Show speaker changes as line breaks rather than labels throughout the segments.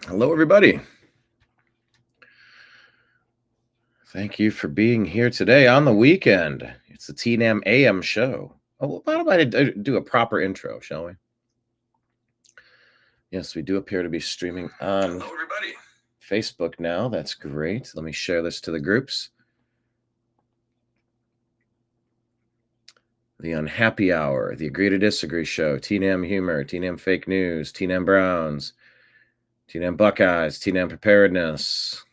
Hello, everybody. Thank you for being here today on the weekend. It's the TNAM AM Show. Oh, how about I do a proper intro, shall we? Yes, we do appear to be streaming on
Hello, everybody.
Facebook now. That's great. Let me share this to the groups. The Unhappy Hour, the Agree to Disagree Show, TNAM Humor, TNAM Fake News, TNAM Browns, TNAM Buckeyes, TNAM Preparedness.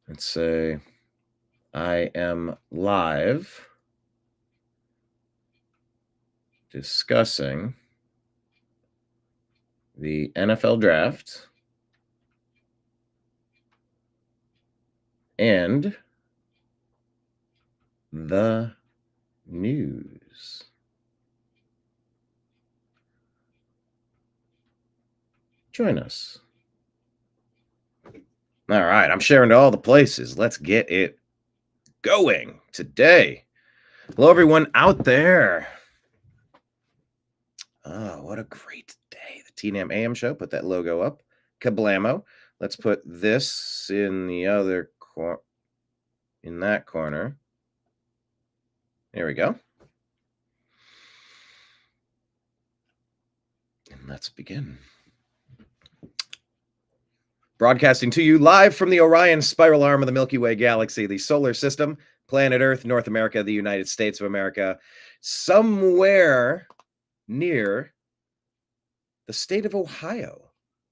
Let's say I am live discussing the NFL draft and the news. Join us. All right, I'm sharing to all the places. Let's get it going today. Hello, everyone out there. Oh, what a great day. The TNAM AM Show. Put that logo up. Kablamo. Let's put this in the other corner. In that corner. There we go. And let's begin. Broadcasting to you live from the Orion spiral arm of the Milky Way galaxy, the solar system, planet Earth, North America, the United States of America, somewhere near the state of Ohio,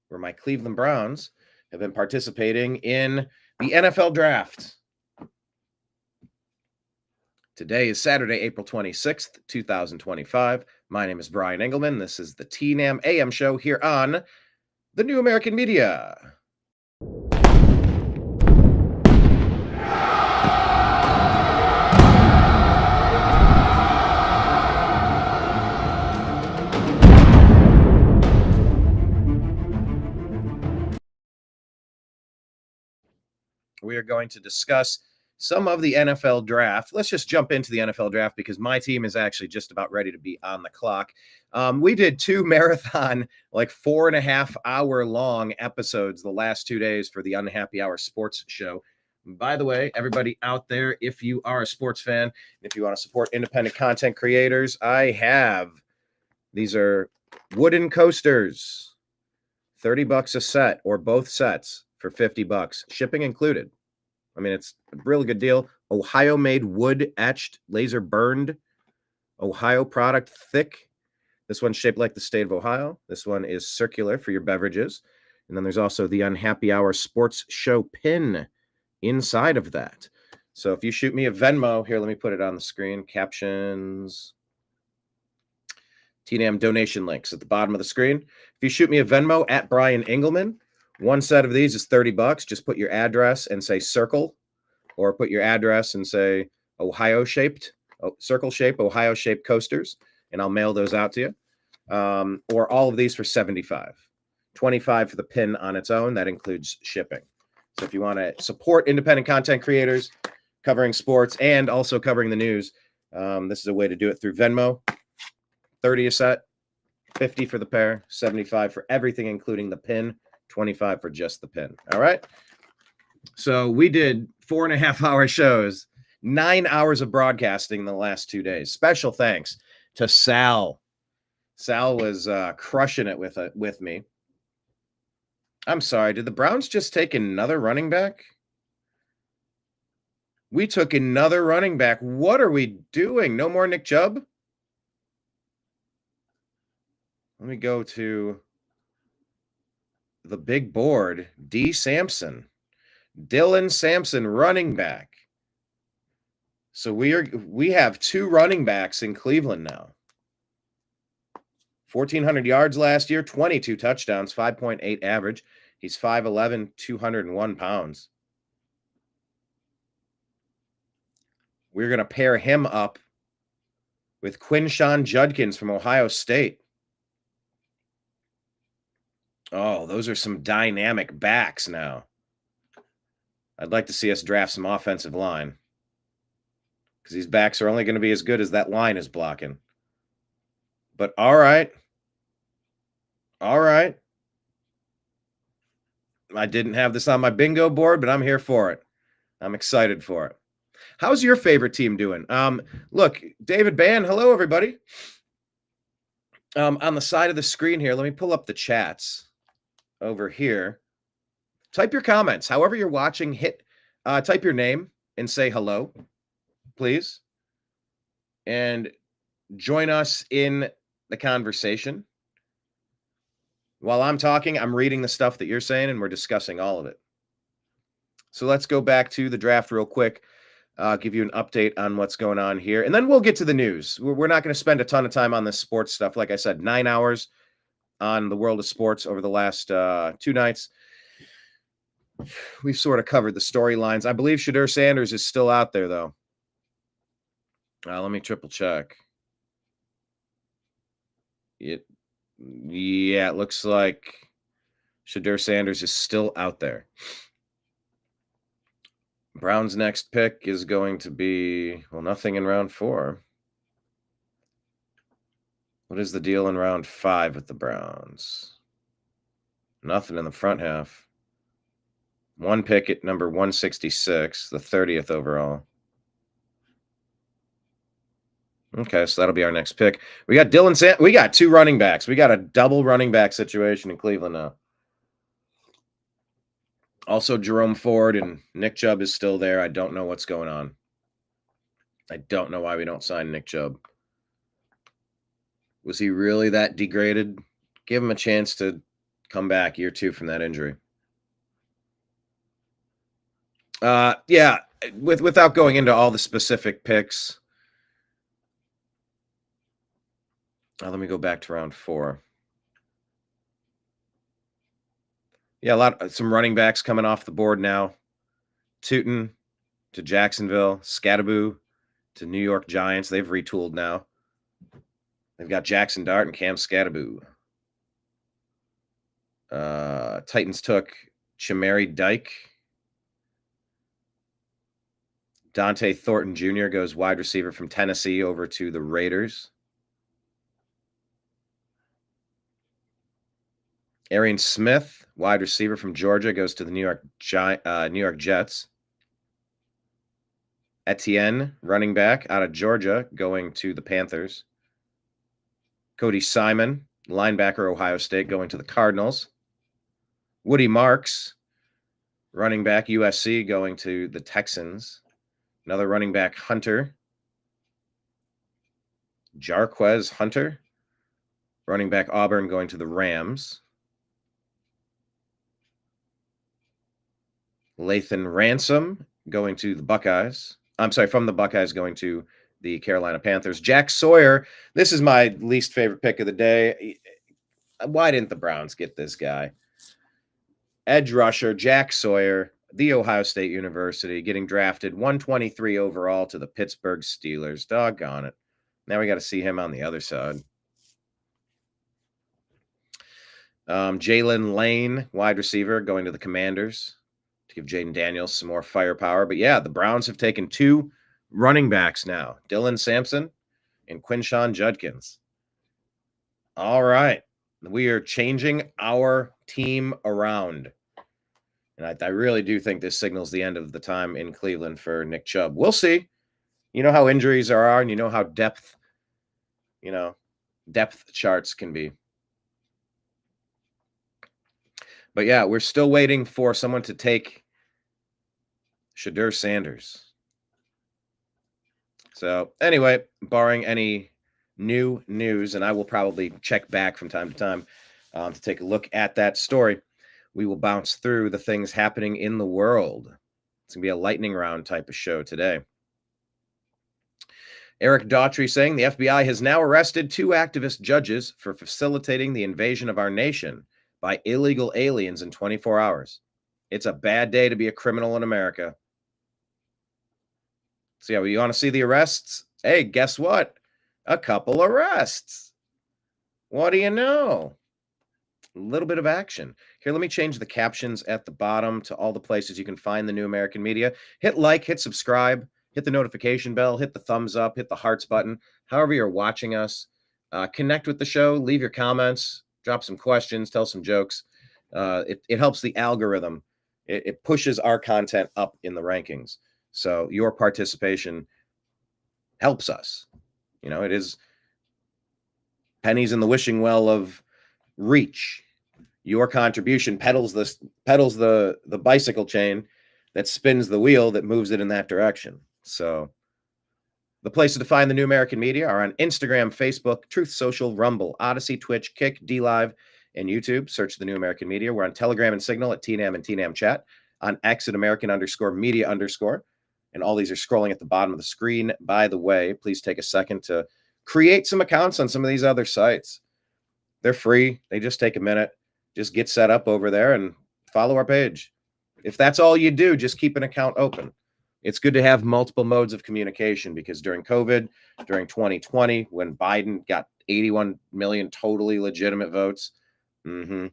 where my Cleveland Browns have been participating in the NFL draft. Today is Saturday, April 26th, 2025. My name is Brian Engelman. This is the TNAM AM Show here on the New American Media. We are going to discuss some of the NFL draft. Let's just jump into the NFL draft because my team is actually just about ready to be on the clock. We did 2 marathon, like 4.5 hour long episodes the last 2 days for the Unhappy Hour Sports Show. By the way, everybody out there, if you are a sports fan, if you want to support independent content creators, these are wooden coasters, $30 a set or both sets for $50, shipping included. I mean, it's a really good deal. Ohio made wood etched, laser burned, Ohio product, thick. This one's shaped like the state of Ohio. This one is circular for your beverages. And then there's also the Unhappy Hour Sports Show pin inside of that. So if you shoot me a Venmo, here, let me put it on the screen. Captions. TNAM donation links at the bottom of the screen. If you shoot me a Venmo at Brian Engelman, one set of these is $30. Just put your address and say circle, or put your address and say circle shape, Ohio shaped coasters, and I'll mail those out to you. Or all of these for $75. $25 for the pin on its own. That includes shipping. So if you want to support independent content creators covering sports and also covering the news, this is a way to do it through Venmo. $30 a set, $50 for the pair, $75 for everything, including the pin, $25 for just the pin. All right. So we did 4.5 hour shows, 9 hours of broadcasting in the last 2 days. Special thanks to Sal. Sal was crushing it with me. I'm sorry. Did the Browns just take another running back? We took another running back. What are we doing? No more Nick Chubb? Let me go to the big board. D. Sampson. Dylan Sampson, running back. So we have 2 running backs in Cleveland now. 1,400 yards last year, 22 touchdowns, 5.8 average. He's 5'11", 201 pounds. We're going to pair him up with Quinshawn Judkins from Ohio State. Oh, those are some dynamic backs now. I'd like to see us draft some offensive line because these backs are only going to be as good as that line is blocking. But all right. All right. I didn't have this on my bingo board, but I'm here for it. I'm excited for it. How's your favorite team doing? Look, David Bann, hello, everybody. On the side of the screen here, let me pull up the chats over here. Type your comments. However you're watching, type your name and say hello, please. And join us in the conversation. While I'm talking, I'm reading the stuff that you're saying, and we're discussing all of it. So let's go back to the draft real quick. I'll give you an update on what's going on here, and then we'll get to the news. We're not going to spend a ton of time on this sports stuff. Like I said, 9 hours on the world of sports over the last 2 nights. We've sort of covered the storylines. I believe Shedeur Sanders is still out there, though. Let me triple check. Yeah, it looks like Shedeur Sanders is still out there. Brown's next pick is going to be, well, nothing in round 4. What is the deal in round 5 with the Browns? Nothing in the front half. 1 pick at number 166, the 30th overall. Okay, so that'll be our next pick. We got we got 2 running backs. We got a double running back situation in Cleveland now. Also, Jerome Ford and Nick Chubb is still there. I don't know what's going on. I don't know why we don't sign Nick Chubb. Was he really that degraded? Give him a chance to come back year 2 from that injury. Yeah, without going into all the specific picks. Let me go back to round 4. Yeah, some running backs coming off the board now. Tootin to Jacksonville, Scattaboo to New York Giants. They've retooled now. They've got Jackson Dart and Cam Scattaboo. Titans took Chamari Dyke. Dante Thornton Jr. goes wide receiver from Tennessee over to the Raiders. Arian Smith, wide receiver from Georgia, goes to the New York Jets. Etienne, running back out of Georgia, going to the Panthers. Cody Simon, linebacker, Ohio State, going to the Cardinals. Woody Marks, running back, USC, going to the Texans. Another running back, Hunter. Jarquez Hunter, running back, Auburn, going to the Rams. Lathan Ransom going to the Buckeyes. I'm sorry, from the Buckeyes going to the Carolina Panthers. Jack Sawyer, this is my least favorite pick of the day. Why didn't the Browns get this guy? Edge rusher, Jack Sawyer, the Ohio State University, getting drafted 123 overall to the Pittsburgh Steelers. Doggone it. Now we got to see him on the other side. Jalen Lane, wide receiver, going to the Commanders to give Jaden Daniels some more firepower. But yeah, the Browns have taken 2 running backs now, Dylan Sampson and Quinshon Judkins. All right. We are changing our team around. And I really do think this signals the end of the time in Cleveland for Nick Chubb. We'll see. You know how injuries are, and you know how depth charts can be. But yeah, we're still waiting for someone to take Shedeur Sanders. So anyway, barring any new news, and I will probably check back from time to time to take a look at that story, we will bounce through the things happening in the world. It's going to be a lightning round type of show today. Eric Daughtry saying the FBI has now arrested 2 activist judges for facilitating the invasion of our nation by illegal aliens in 24 hours. It's a bad day to be a criminal in America. So yeah, you want to see the arrests? Hey, guess what? A couple arrests. What do you know? A little bit of action. Here, let me change the captions at the bottom to all the places you can find the New American Media. Hit like, hit subscribe, hit the notification bell, hit the thumbs up, hit the hearts button. However you're watching us, connect with the show, leave your comments. drop some questions, tell some jokes. It helps the algorithm. It pushes our content up in the rankings. So your participation helps us. It is pennies in the wishing well of reach. Your contribution pedals the bicycle chain that spins the wheel that moves it in that direction. So the places to find the New American Media are on Instagram, Facebook, Truth Social, Rumble, Odyssey, Twitch, Kick, DLive, and YouTube. Search the New American Media. We're on Telegram and Signal at TNAM and TNAM Chat, on X at American_Media_. And all these are scrolling at the bottom of the screen. By the way, please take a second to create some accounts on some of these other sites. They're free. They just take a minute. Just get set up over there and follow our page. If that's all you do, just keep an account open. It's good to have multiple modes of communication, because during COVID, during 2020, when Biden got 81 million totally legitimate votes, we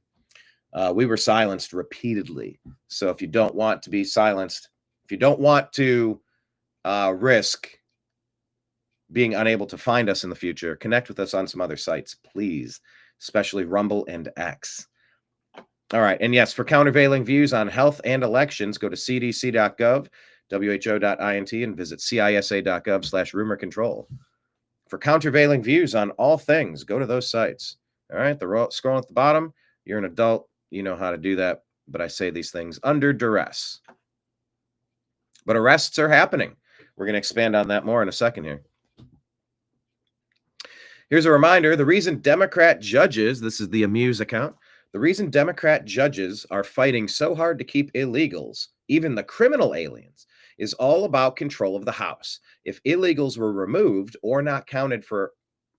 were silenced repeatedly. So if you don't want to be silenced, if you don't want to risk being unable to find us in the future, connect with us on some other sites, please, especially Rumble and X. All right. And yes, for countervailing views on health and elections, go to cdc.gov, who.int, and visit cisa.gov/rumor control. For countervailing views on all things, go to those sites. All right. Scrolling at the bottom. You're an adult. You know how to do that. But I say these things under duress. But arrests are happening. We're going to expand on that more in a second here. Here's a reminder. The reason Democrat judges, this is the Amuse account, the reason Democrat judges are fighting so hard to keep illegals, even the criminal aliens, is all about control of the House. If illegals were removed or not counted for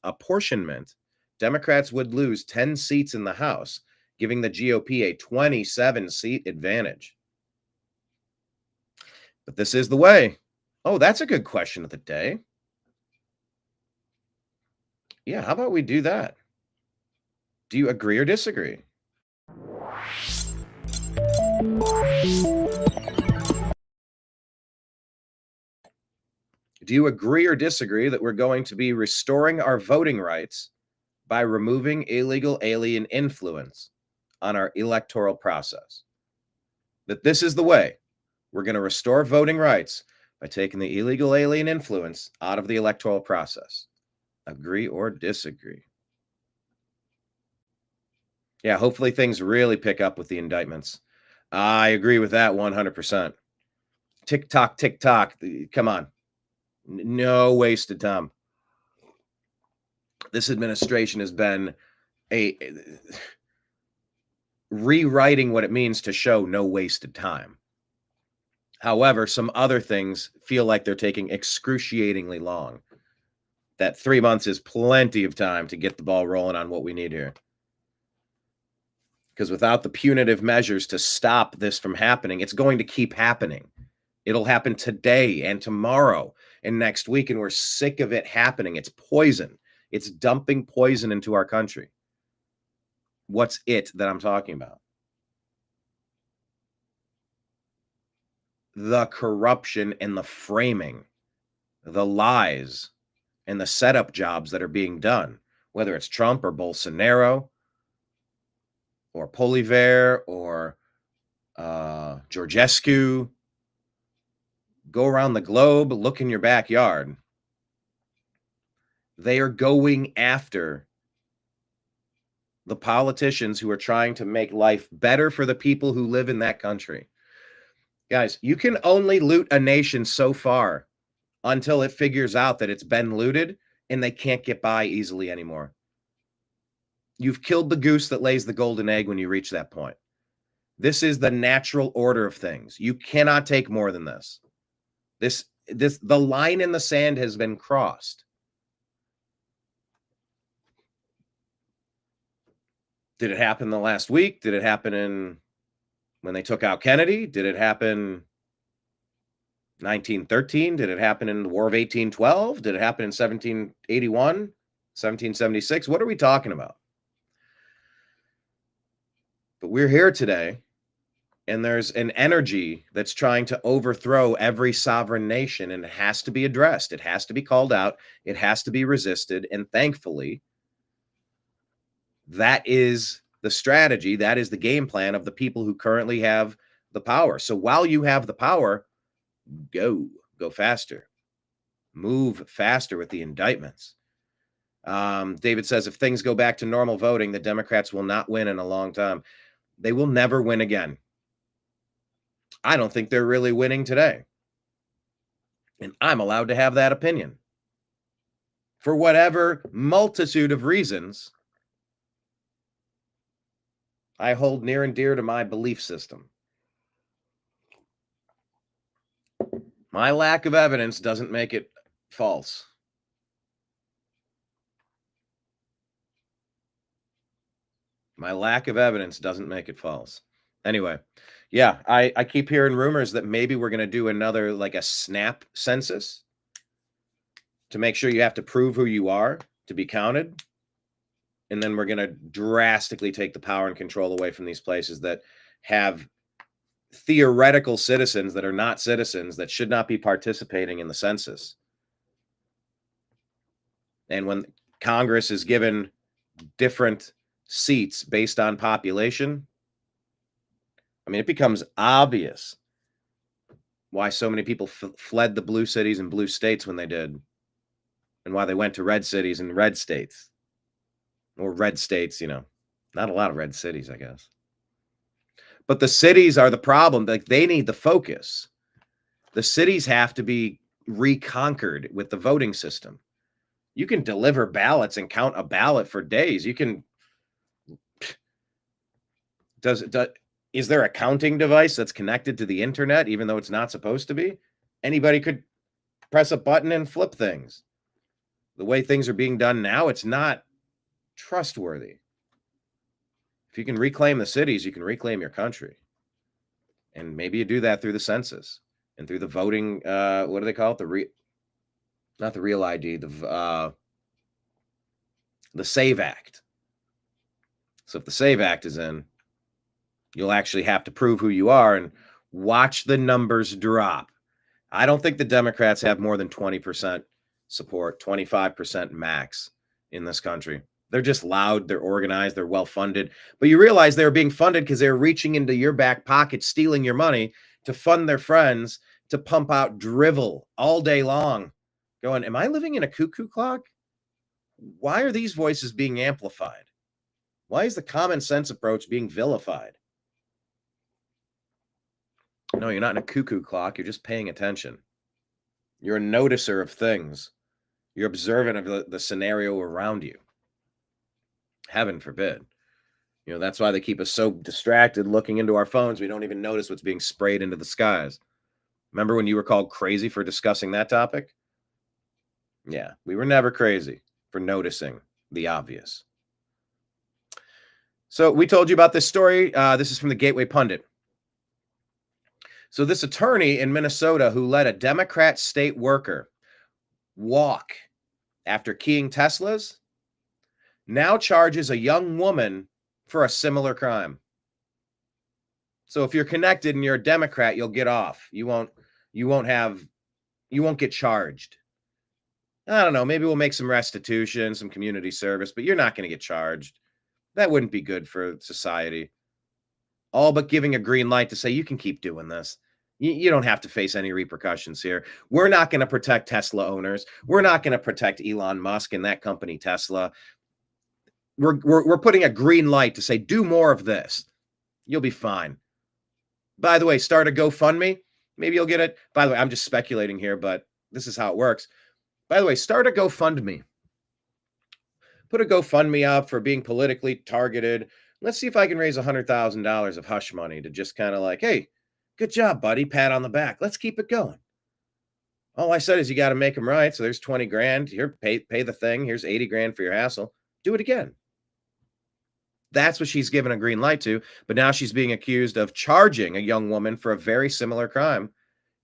apportionment, Democrats would lose 10 seats in the House, giving the GOP a 27-seat advantage. But this is the way. Oh, that's a good question of the day. Yeah, how about we do that? Do you agree or disagree? Do you agree or disagree that we're going to be restoring our voting rights by removing illegal alien influence on our electoral process? That this is the way we're going to restore voting rights, by taking the illegal alien influence out of the electoral process. Agree or disagree? Yeah, hopefully things really pick up with the indictments. I agree with that 100%. Tick-tock, tick-tock. Come on. No wasted time. This administration has been rewriting what it means to show no wasted time. However, some other things feel like they're taking excruciatingly long. That 3 months is plenty of time to get the ball rolling on what we need here. Because without the punitive measures to stop this from happening, it's going to keep happening. It'll happen today and tomorrow and next week, and we're sick of it happening. It's poison. It's dumping poison into our country. What's it that I'm talking about? The corruption and the framing, the lies and the setup jobs that are being done, whether it's Trump or Bolsonaro or Poliver or Georgescu. Go around the globe, look in your backyard. They are going after the politicians who are trying to make life better for the people who live in that country. Guys, you can only loot a nation so far until it figures out that it's been looted and they can't get by easily anymore. You've killed the goose that lays the golden egg when you reach that point. This is the natural order of things. You cannot take more than this. The line in the sand has been crossed. Did it happen the last week? Did it happen when they took out Kennedy? Did it happen 1913? Did it happen in the War of 1812? Did it happen in 1781, 1776? What are we talking about? But we're here today, and there's an energy that's trying to overthrow every sovereign nation, and it has to be addressed. It has to be called out. It has to be resisted. And thankfully, That is the strategy. That is the game plan of the people who currently have the power. So while you have the power, go faster, move faster with the indictments. David says, if things go back to normal voting, the Democrats will not win in a long time. They will never win again. I don't think they're really winning today. And I'm allowed to have that opinion. For whatever multitude of reasons, I hold near and dear to my belief system. My lack of evidence doesn't make it false. My lack of evidence doesn't make it false. Anyway, yeah, I keep hearing rumors that maybe we're going to do another, like a snap census to make sure you have to prove who you are to be counted. And then we're going to drastically take the power and control away from these places that have theoretical citizens that are not citizens that should not be participating in the census. And when Congress is given different seats based on population, I mean, it becomes obvious why so many people fled the blue cities and blue states when they did, and why they went to red cities and red states, or red states, not a lot of red cities, I guess. But the cities are the problem. Like, they need the focus. The cities have to be reconquered with the voting system. You can deliver ballots and count a ballot for days. You can. Is there a counting device that's connected to the internet, even though it's not supposed to be? Anybody could press a button and flip things. The way things are being done now, it's not trustworthy. If you can reclaim the cities, you can reclaim your country. And maybe you do that through the census and through the voting. What do they call it? Not the Real ID, the SAVE Act. So if the SAVE Act is in, you'll actually have to prove who you are, and watch the numbers drop. I don't think the Democrats have more than 20% support, 25% max in this country. They're just loud, they're organized, they're well-funded. But you realize they're being funded because they're reaching into your back pocket, stealing your money to fund their friends, to pump out drivel all day long. Going, am I living in a cuckoo clock? Why are these voices being amplified? Why is the common sense approach being vilified? No, you're not in a cuckoo clock. You're just paying attention. You're a noticer of things. You're observant of the scenario around you. Heaven forbid. That's why they keep us so distracted looking into our phones. We don't even notice what's being sprayed into the skies. Remember when you were called crazy for discussing that topic? Yeah, we were never crazy for noticing the obvious. So we told you about this story. This is from the Gateway Pundit. So this attorney in Minnesota who let a Democrat state worker walk after keying Teslas now charges a young woman for a similar crime. So if you're connected and you're a Democrat, you'll get off. You won't get charged. I don't know, maybe we'll make some restitution, some community service, but you're not going to get charged. That wouldn't be good for society. All but giving a green light to say you can keep doing this. You don't have to face any repercussions here. We're not going to protect Tesla owners. We're not going to protect Elon Musk and that company, Tesla. We're putting a green light to say, do more of this. You'll be fine. By the way, start a GoFundMe. Maybe you'll get it. By the way, I'm just speculating here, but this is how it works. By the way, start a GoFundMe. Put a GoFundMe up for being politically targeted. Let's see if I can raise $100,000 of hush money to just kind of like, hey, good job, buddy. Pat on the back. Let's keep it going. All I said is you got to make them right. So there's 20 grand. Here, pay the thing. Here's 80 grand for your hassle. Do it again. That's what she's given a green light to. But now she's being accused of charging a young woman for a very similar crime.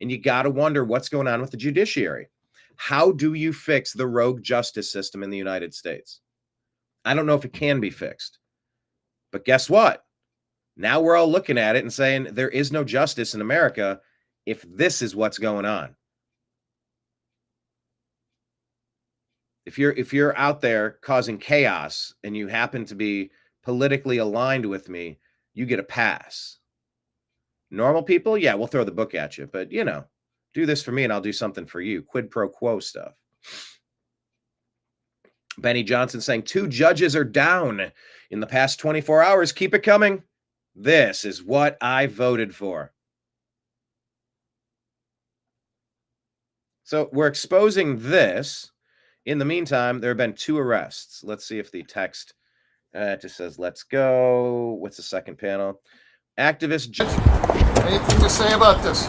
And you got to wonder what's going on with the judiciary. How do you fix the rogue justice system in the United States? I don't know if it can be fixed. But guess what? Now we're all looking at it and saying there is no justice in America if this is what's going on. If you're out there causing chaos and you happen to be politically aligned with me, you get a pass. Normal people, yeah, we'll throw the book at you, but do this for me and I'll do something for you. Quid pro quo stuff. Benny Johnson saying 2 judges are down in the past 24 hours. Keep it coming. This is what I voted for. So we're exposing this. In the meantime, there have been 2 arrests. Let's see if the text just says, let's go. What's the second panel? Activist.
Anything to say about this?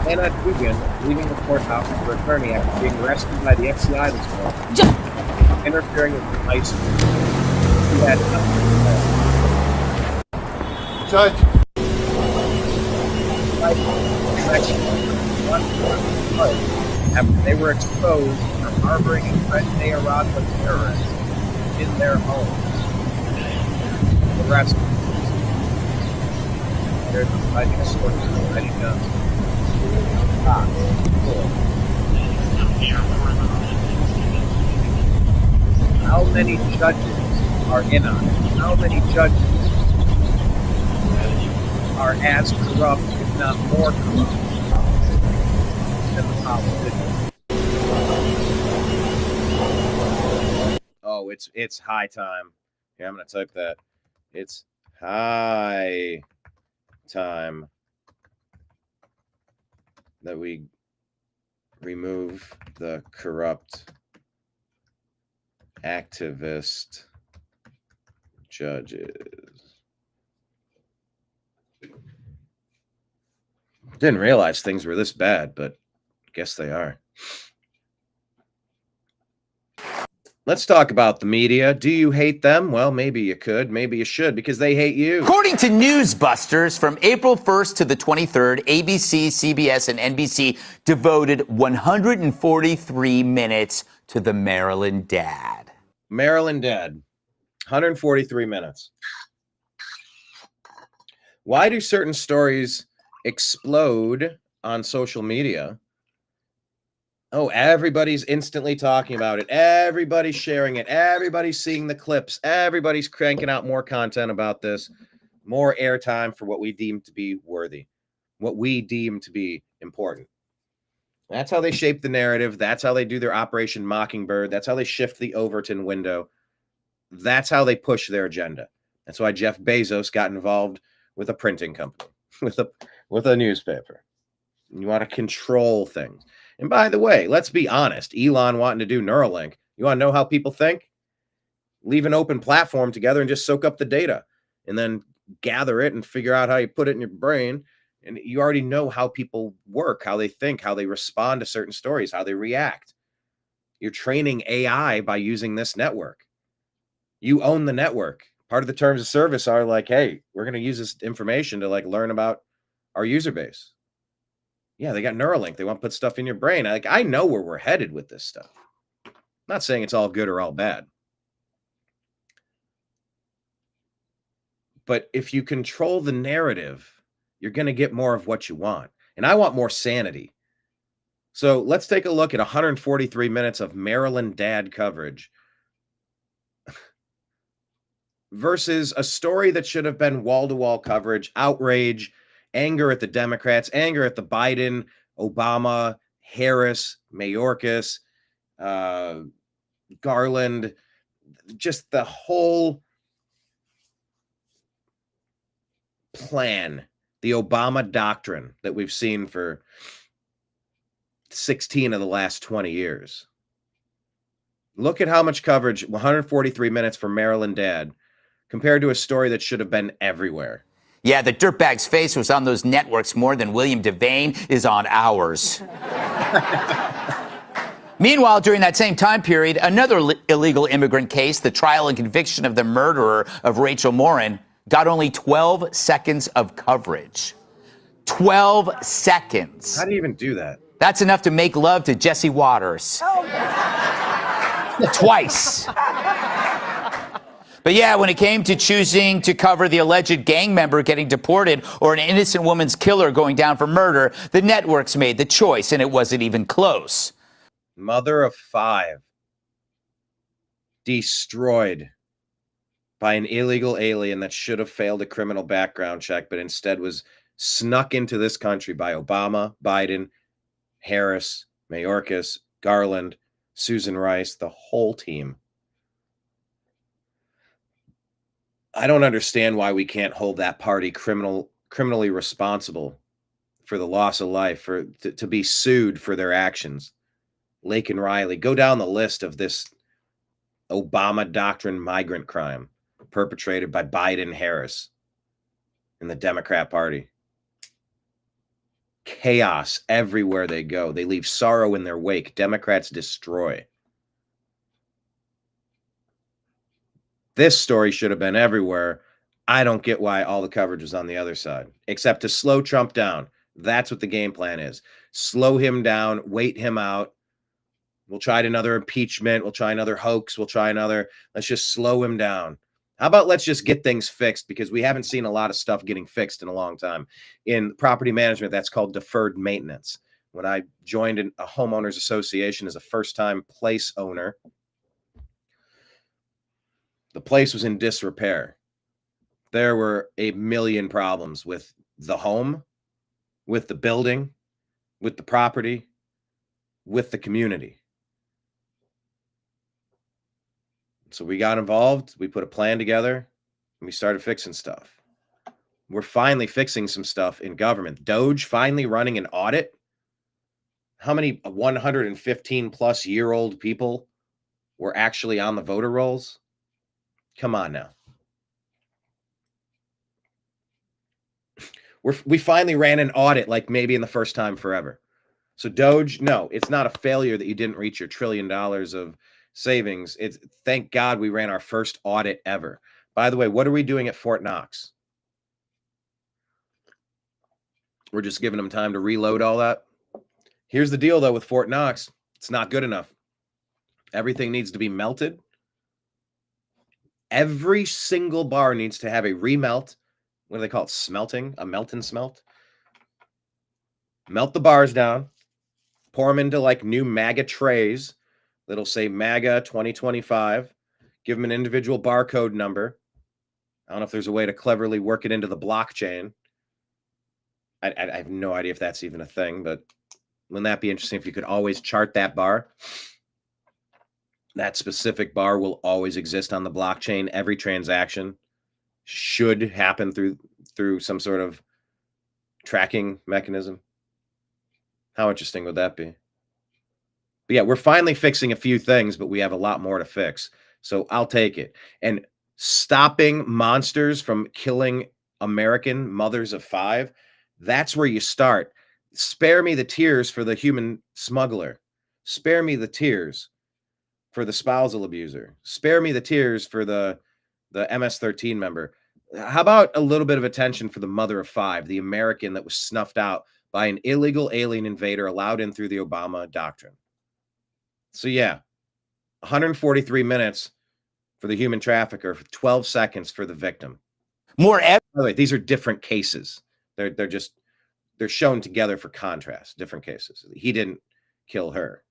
Anna Dugan leaving the courthouse for attorney after being arrested by the FBI this morning, interfering with the license. She had nothing to say.
Judge.
After they were exposed for harboring and threatening Iran with terrorists in their homes. The rest. There's the fighting sources ready guns. How many judges are in on it? How many judges are as corrupt, if not more corrupt, than the politicians? Oh, it's high time. Yeah, I'm gonna type that. It's high time that we remove the corrupt activist judges. Didn't realize things were this bad, but guess they are. Let's talk about the media. Do you hate them? Well, maybe you could. Maybe you should, because they hate you.
According to Newsbusters, from April 1st to the 23rd, ABC, CBS, and NBC devoted 143 minutes to the Maryland dad.
Maryland dad. 143 minutes. Why do certain stories explode on social media? Oh, everybody's instantly talking about it. Everybody's sharing it. Everybody's seeing the clips. Everybody's cranking out more content about this. More airtime for what we deem to be worthy. What we deem to be important. That's how they shape the narrative. That's how they do their Operation Mockingbird. That's how they shift the Overton window. That's how they push their agenda. That's why Jeff Bezos got involved with a printing company, with a newspaper. You want to control things. And by the way, let's be honest. Elon wanting to do Neuralink. You want to know how people think? Leave an open platform together and just soak up the data and then gather it and figure out how you put it in your brain. And you already know how people work, how they think, how they respond to certain stories, how they react. You're training AI by using this network. You own the network. Part of the terms of service are like, hey, we're going to use this information to learn about our user base. Yeah, they got Neuralink. They want to put stuff in your brain. I know where we're headed with this stuff. I'm not saying it's all good or all bad. But if you control the narrative, you're going to get more of what you want. And I want more sanity. So let's take a look at 143 minutes of Maryland dad coverage versus a story that should have been wall-to-wall coverage, outrage, anger at the Democrats, anger at the Biden, Obama, Harris, Mayorkas, Garland, just the whole plan, the Obama doctrine that we've seen for 16 of the last 20 years. Look at how much coverage, 143 minutes for Maryland dad, compared to a story that should have been everywhere.
Yeah, the dirtbag's face was on those networks more than William Devane is on ours. Meanwhile, during that same time period, another illegal immigrant case, the trial and conviction of the murderer of Rachel Morin, got only 12 seconds of coverage. 12 seconds.
How do you even do that?
That's enough to make love to Jesse Waters. Twice. But yeah, when it came to choosing to cover the alleged gang member getting deported or an innocent woman's killer going down for murder, the networks made the choice, and it wasn't even close.
Mother of 5. Destroyed by an illegal alien that should have failed a criminal background check, but instead was snuck into this country by Obama, Biden, Harris, Mayorkas, Garland, Susan Rice, the whole team. I don't understand why we can't hold that party criminally responsible for the loss of life, to be sued for their actions. Lake and Riley, go down the list of this Obama doctrine migrant crime perpetrated by Biden, Harris, and the Democrat Party. Chaos everywhere they go. They leave sorrow in their wake. Democrats destroy. This story should have been everywhere. I don't get why all the coverage was on the other side, except to slow Trump down. That's what the game plan is. Slow him down, wait him out. We'll try another impeachment. We'll try another hoax. We'll try another. Let's just slow him down. How about let's just get things fixed, because we haven't seen a lot of stuff getting fixed in a long time. In property management, that's called deferred maintenance. When I joined a homeowners association as a first-time place owner, the place was in disrepair. There were a million problems with the home, with the building, with the property, with the community. So we got involved, we put a plan together, and we started fixing stuff. We're finally fixing some stuff in government. Doge finally running an audit. How many 115 plus year old people were actually on the voter rolls? Come on now. We finally ran an audit, like maybe in the first time forever. So Doge, no, it's not a failure that you didn't reach your $1 trillion of savings. It's thank God we ran our first audit ever. By the way, what are we doing at Fort Knox? We're just giving them time to reload all that. Here's the deal, though, with Fort Knox. It's not good enough. Everything needs to be melted. Every single bar needs to have a remelt. What do they call it? Smelting? A melt and smelt? Melt the bars down. Pour them into like new MAGA trays that'll say MAGA 2025. Give them an individual barcode number. I don't know if there's a way to cleverly work it into the blockchain. I have no idea if that's even a thing, but wouldn't that be interesting if you could always chart that bar? That specific bar will always exist on the blockchain. Every transaction should happen through some sort of tracking mechanism. How interesting would that be? But yeah, we're finally fixing a few things, but we have a lot more to fix. So I'll take it. And stopping monsters from killing American mothers of 5, that's where you start. Spare me the tears for the human smuggler. Spare me the tears for the spousal abuser. Spare me the tears for the MS-13 member. How about a little bit of attention for the mother of 5, the American that was snuffed out by an illegal alien invader allowed in through the Obama doctrine? So yeah, 143 minutes for the human trafficker, 12 seconds for the victim.
More
By the way, these are different cases. They're shown together for contrast, different cases. He didn't kill her.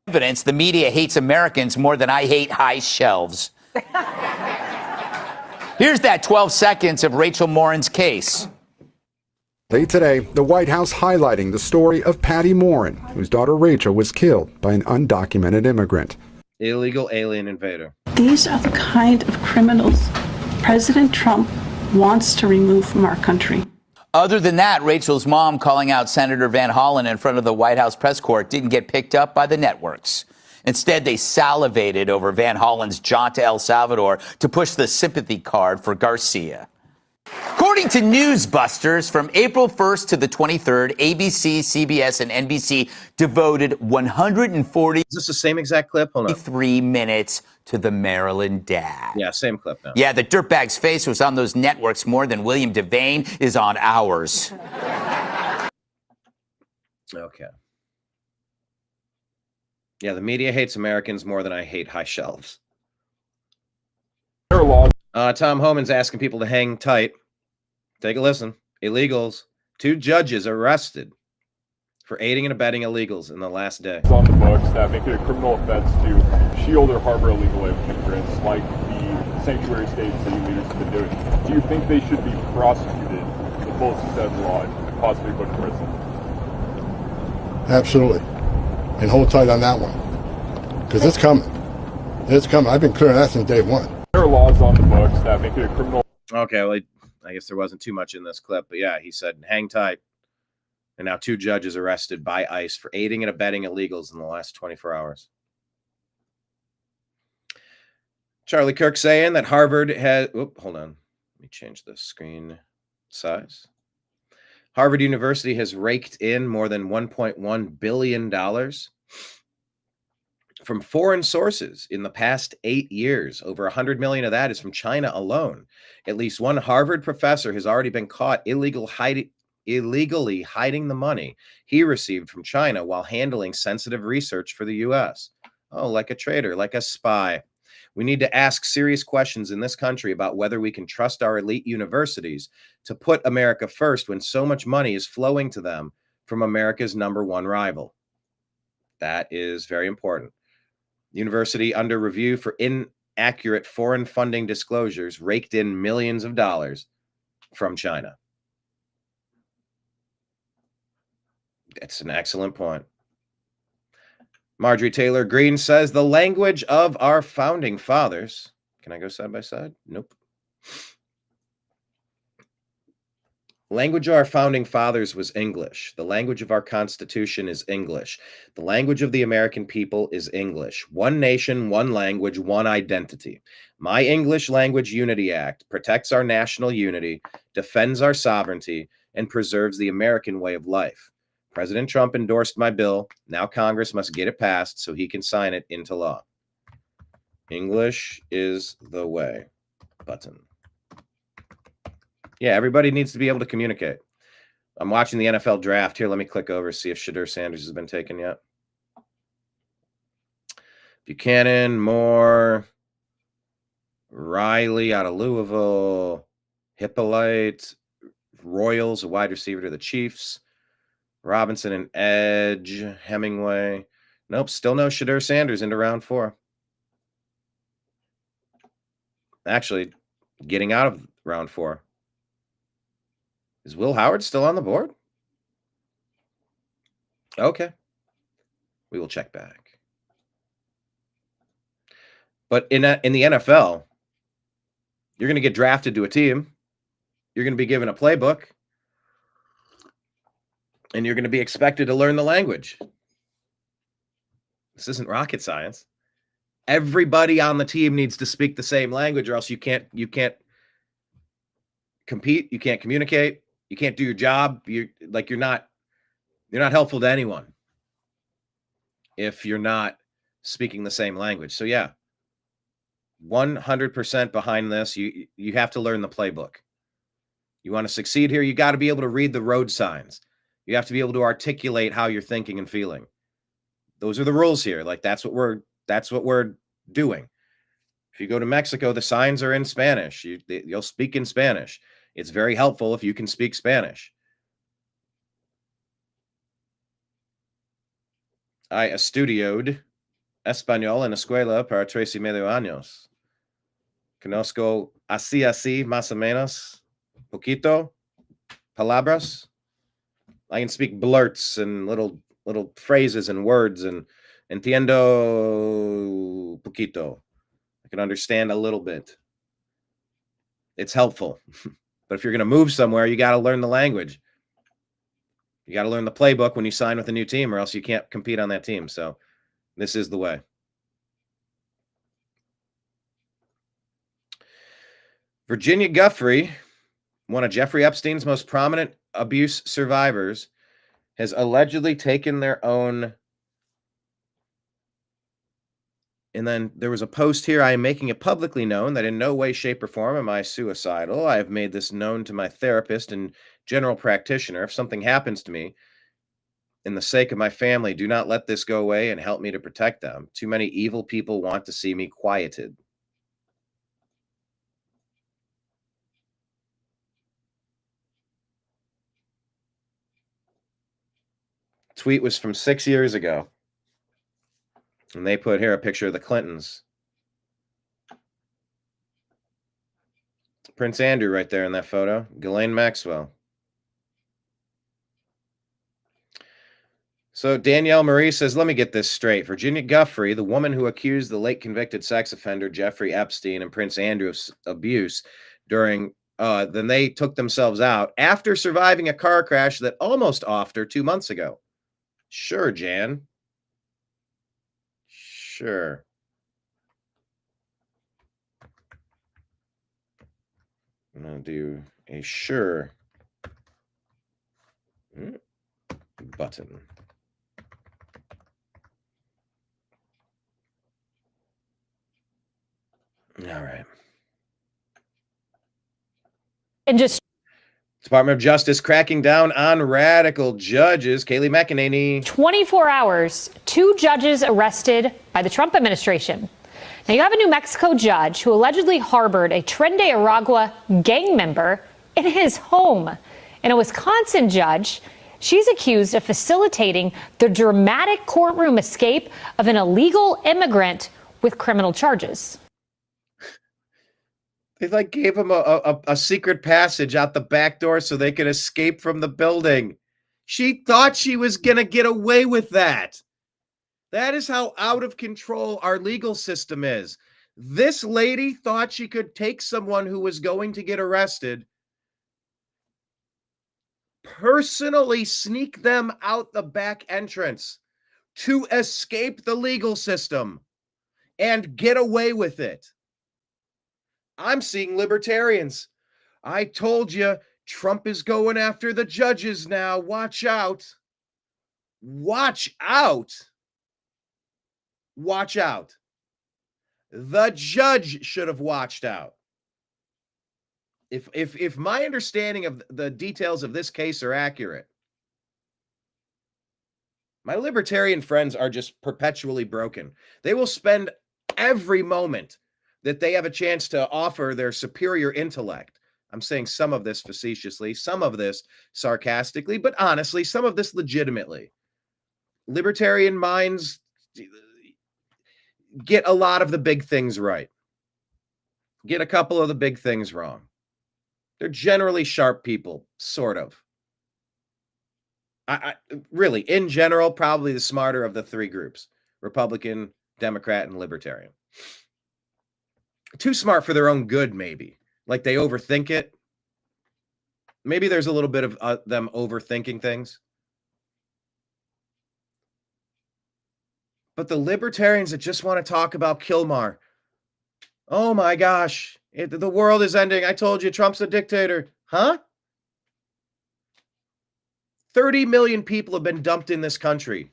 evidence the media hates Americans more than I hate high shelves. Here's that 12 seconds of Rachel Morin's case.
Late today, the White House highlighting the story of Patty Morin, whose daughter Rachel was killed by an undocumented immigrant.
Illegal alien invader.
These are the kind of criminals President Trump wants to remove from our country.
Other than that, Rachel's mom calling out Senator Van Hollen in front of the White House press court didn't get picked up by the networks. Instead, they salivated over Van Hollen's jaunt to El Salvador to push the sympathy card for Garcia. According to Newsbusters, from April 1st to the 23rd, ABC, CBS, and NBC devoted 143
Is this the same exact clip? Hold on.
minutes to the Maryland dad.
Yeah, same clip now.
Yeah, the dirtbag's face was on those networks more than William Devane is on ours.
Okay. Yeah, the media hates Americans more than I hate high shelves. Tom Homan's asking people to hang tight. Take a listen. Illegals. 2 judges arrested for aiding and abetting illegals in the last day.
On the books that make it a criminal offense to shield or harbor illegal immigrants, like the sanctuary states that you leaders have been doing. Do you think they should be prosecuted, the fullest extent of the law, and possibly put in prison?
Absolutely. And hold tight on that one. Because it's coming. It's coming. I've been clear on that since day one.
There are laws on the books that make it a criminal.
Okay, well, I guess there wasn't too much in this clip, but yeah, he said, hang tight. And now 2 judges arrested by ICE for aiding and abetting illegals in the last 24 hours. Charlie Kirk saying that Harvard has... hold on. Let me change the screen size. Harvard University has raked in more than $1.1 billion from foreign sources in the past 8 years. Over 100 million of that is from China alone. At least one Harvard professor has already been caught illegally hiding the money he received from China while handling sensitive research for the U.S. Oh, like a traitor, like a spy. We need to ask serious questions in this country about whether we can trust our elite universities to put America first when so much money is flowing to them from America's #1 rival. That is very important. University under review for inaccurate foreign funding disclosures raked in millions of dollars from China. That's an excellent point. Marjorie Taylor Greene says the language of our founding fathers. Can I go side by side? Nope. Language of our founding fathers was English. The language of our Constitution is English. The language of the American people is English. One nation, one language, one identity. My English Language Unity Act protects our national unity, defends our sovereignty, and preserves the American way of life. President Trump endorsed my bill. Now Congress must get it passed so he can sign it into law. English is the way. Button. Yeah, everybody needs to be able to communicate. I'm watching the NFL draft here. Let me click over, see if Shadur Sanders has been taken yet. Buchanan, Moore, Riley out of Louisville, Hippolyte, Royals, a wide receiver to the Chiefs. Robinson and edge, Hemingway. Nope, still no Shadur Sanders into round 4. Actually, getting out of round 4. Is Will Howard still on the board? Okay. We will check back. But in the NFL, you're going to get drafted to a team. You're going to be given a playbook. And you're going to be expected to learn the language. This isn't rocket science. Everybody on the team needs to speak the same language, or else you can't compete, you can't communicate, you can't do your job. You're not helpful to anyone if you're not speaking the same language. So yeah, 100% behind this. You have to learn the playbook. You want to succeed here, you got to be able to read the road signs. You have to be able to articulate how you're thinking and feeling. Those are the rules here. Like that's what we're doing. If you go to Mexico, the signs are in Spanish. You'll speak in Spanish. It's very helpful if you can speak Spanish. I estudiod español en escuela para 3 y medio años. Conozco así, más o menos, poquito, palabras. I can speak blurts and little phrases and words, and entiendo poquito. I can understand a little bit. It's helpful. But if you're going to move somewhere, you got to learn the language. You got to learn the playbook when you sign with a new team, or else you can't compete on that team. So this is the way. Virginia Guffrey, one of Jeffrey Epstein's most prominent abuse survivors, has allegedly taken their own. And then there was a post here. I am making it publicly known that in no way, shape, or form am I suicidal. I have made this known to my therapist and general practitioner. If something happens to me, in the sake of my family, do not let this go away and help me to protect them. Too many evil people want to see me quieted. Tweet was from 6 years ago. And they put here a picture of the Clintons. Prince Andrew right there in that photo. Ghislaine Maxwell. So Danielle Marie says, let me get this straight. Virginia Giuffre, the woman who accused the late convicted sex offender Jeffrey Epstein and Prince Andrew of abuse during, then they took themselves out after surviving a car crash that almost offed her 2 months ago. Sure, Jan. Sure. I'm going to do a sure button. All right.
And just
Department of Justice cracking down on radical judges. Kayleigh McEnany.
24 hours, 2 judges arrested by the Trump administration. Now, you have a New Mexico judge who allegedly harbored a Tren de Aragua gang member in his home. And a Wisconsin judge, she's accused of facilitating the dramatic courtroom escape of an illegal immigrant with criminal charges.
They like gave him a secret passage out the back door so they could escape from the building. She thought she was going to get away with that. That is how out of control our legal system is. This lady thought she could take someone who was going to get arrested, personally sneak them out the back entrance to escape the legal system and get away with it. I'm seeing libertarians. I told you, Trump is going after the judges now. Watch out. Watch out. Watch out. The judge should have watched out. If my understanding of the details of this case are accurate, my libertarian friends are just perpetually broken. They will spend every moment that they have a chance to offer their superior intellect. I'm saying some of this facetiously, some of this sarcastically, but honestly, some of this legitimately. Libertarian minds get a lot of the big things right. Get a couple of the big things wrong. They're generally sharp people, sort of. I really, in general, probably the smarter of the 3 groups: Republican, Democrat, and Libertarian. Too smart for their own good, maybe. Like they overthink it. Maybe there's a little bit of them overthinking things. But the libertarians that just want to talk about Kilmar. Oh my gosh, the world is ending. I told you Trump's a dictator. Huh? 30 million people have been dumped in this country.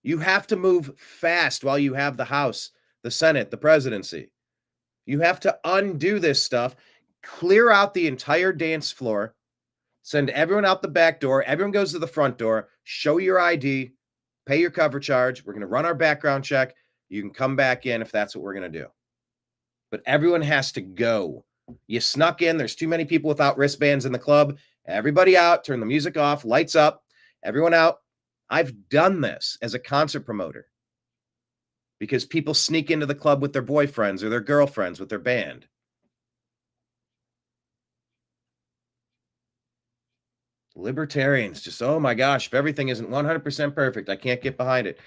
You have to move fast while you have the House, the Senate, the presidency. You have to undo this stuff, clear out the entire dance floor, send everyone out the back door. Everyone goes to the front door, show your ID, pay your cover charge. We're going to run our background check. You can come back in if that's what we're going to do. But everyone has to go. You snuck in. There's too many people without wristbands in the club. Everybody out, turn the music off, lights up, everyone out. I've done this as a concert promoter because people sneak into the club with their boyfriends or their girlfriends with their band. Libertarians just, oh my gosh, if everything isn't 100% perfect, I can't get behind it.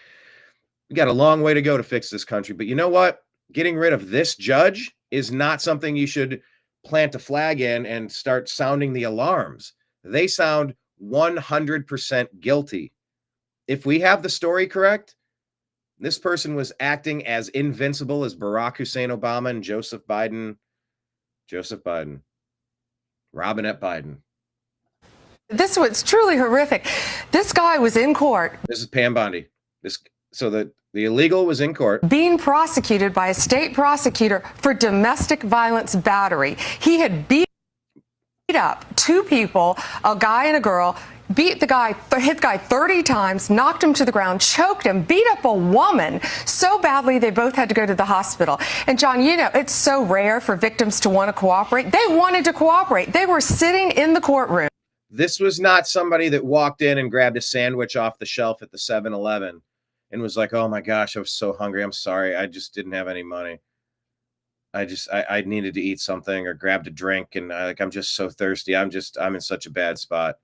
We got a long way to go to fix this country. But you know what? Getting rid of this judge is not something you should plant a flag in and start sounding the alarms. They sound 100% guilty. If we have the story correct, this person was acting as invincible as Barack Hussein Obama and Joseph Biden, Robinette Biden.
This was truly horrific. This guy was in court.
This is Pam Bondi. So the illegal was in court,
being prosecuted by a state prosecutor for domestic violence battery. He had beat up 2 people, a guy and a girl, hit the guy 30 times, knocked him to the ground, choked him, beat up a woman so badly they both had to go to the hospital. And John, you know, it's so rare for victims to want to cooperate. They wanted to cooperate. They were sitting in the courtroom.
This was not somebody that walked in and grabbed a sandwich off the shelf at the 7-Eleven and was like, oh my gosh, I was so hungry. I'm sorry. I just didn't have any money. I needed to eat something or grabbed a drink. And I'm just so thirsty. I'm in such a bad spot.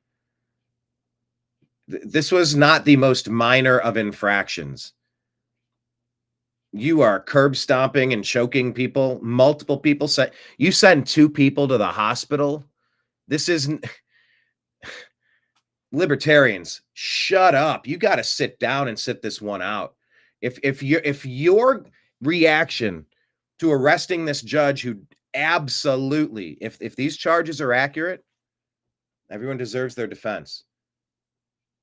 This was not the most minor of infractions. You are curb stomping and choking people. Multiple people you send 2 people to the hospital. This isn't libertarians. Shut up. You got to sit down and sit this one out. If your reaction to arresting this judge who absolutely, if these charges are accurate, everyone deserves their defense.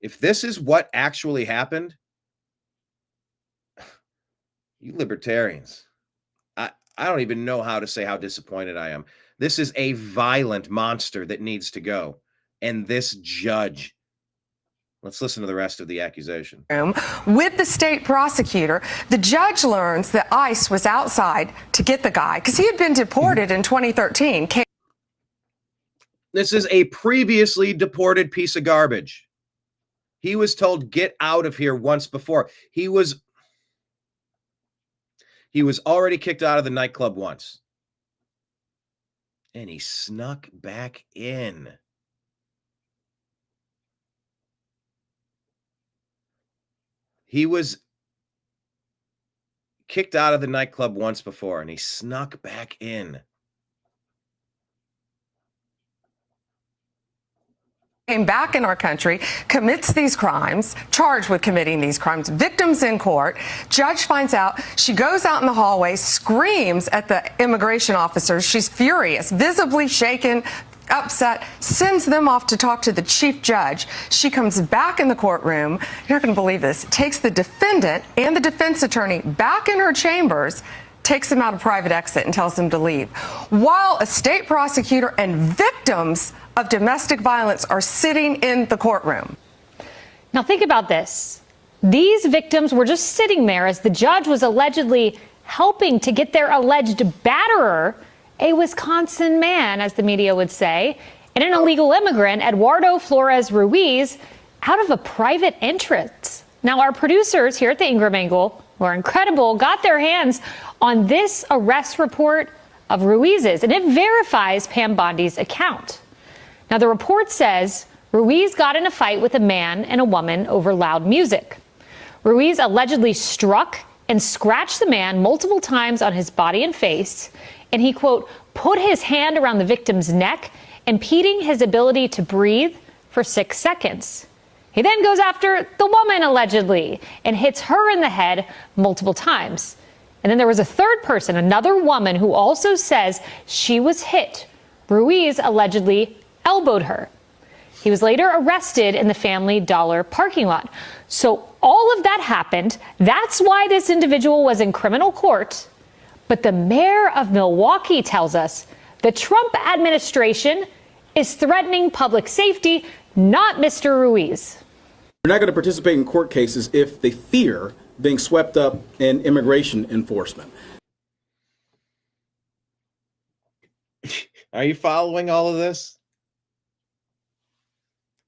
If this is what actually happened, you libertarians, I don't even know how to say how disappointed I am. This is a violent monster that needs to go. And this judge, let's listen to the rest of the accusation.
With the state prosecutor, the judge learns that ICE was outside to get the guy because he had been deported in 2013.
This is a previously deported piece of garbage. He was told, get out of here once before. He was already kicked out of the nightclub once. And he snuck back in. He was kicked out of the nightclub once before, and he snuck back in.
Came back in our country, commits these crimes, charged with committing these crimes, victims in court. Judge finds out, she goes out in the hallway, screams at the immigration officers. She's furious, visibly shaken, upset, sends them off to talk to the chief judge. She comes back in the courtroom, you're not going to believe this, takes the defendant and the defense attorney back in her chambers, takes them out a private exit and tells them to leave. While a state prosecutor and victims of domestic violence are sitting in the courtroom.
Now think about this. These victims were just sitting there as the judge was allegedly helping to get their alleged batterer, a Wisconsin man, as the media would say, and an illegal immigrant, Eduardo Flores Ruiz, out of a private entrance. Now, our producers here at the Ingram Angle, who are incredible, got their hands on this arrest report of Ruiz's, and it verifies Pam Bondi's account. Now, the report says Ruiz got in a fight with a man and a woman over loud music. Ruiz allegedly struck and scratched the man multiple times on his body and face, and he, quote, put his hand around the victim's neck, impeding his ability to breathe for 6 seconds. He then goes after the woman, allegedly, and hits her in the head multiple times. And then there was a third person, another woman, who also says she was hit. Ruiz allegedly elbowed her. He was later arrested in the Family Dollar parking lot. So all of that happened. That's why this individual was in criminal court. But the mayor of Milwaukee tells us the Trump administration is threatening public safety, not Mr. Ruiz.
They're not going to participate in court cases if they fear being swept up in immigration enforcement.
Are you following all of this?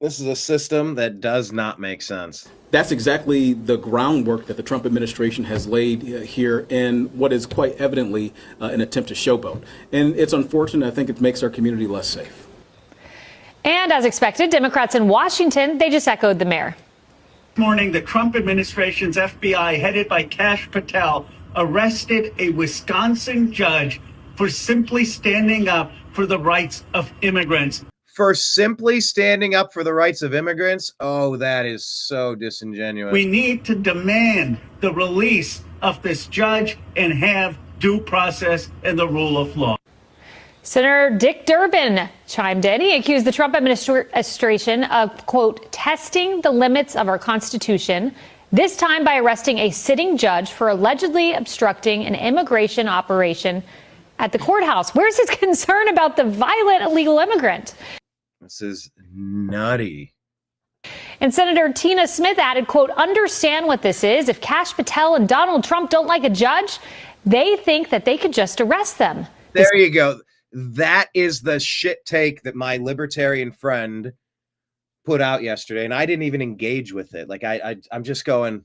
This is a system that does not make sense.
That's exactly the groundwork that the Trump administration has laid here in what is quite evidently an attempt to showboat. And it's unfortunate. I think it makes our community less safe.
And as expected, Democrats in Washington, they just echoed the mayor.
This morning, the Trump administration's FBI, headed by Kash Patel, arrested a Wisconsin judge for simply standing up for the rights of immigrants.
For simply standing up for the rights of immigrants? Oh, that is so disingenuous.
We need to demand the release of this judge and have due process and the rule of law.
Senator Dick Durbin chimed in. He accused the Trump administration of, quote, testing the limits of our Constitution, this time by arresting a sitting judge for allegedly obstructing an immigration operation at the courthouse. Where's his concern about the violent illegal immigrant?
This is nutty.
And Senator Tina Smith added, quote, understand what this is. If Kash Patel and Donald Trump don't like a judge, they think that they could just arrest them.
There you go. That is the shit take that my libertarian friend put out yesterday, and I didn't even engage with it. Like I'm just going,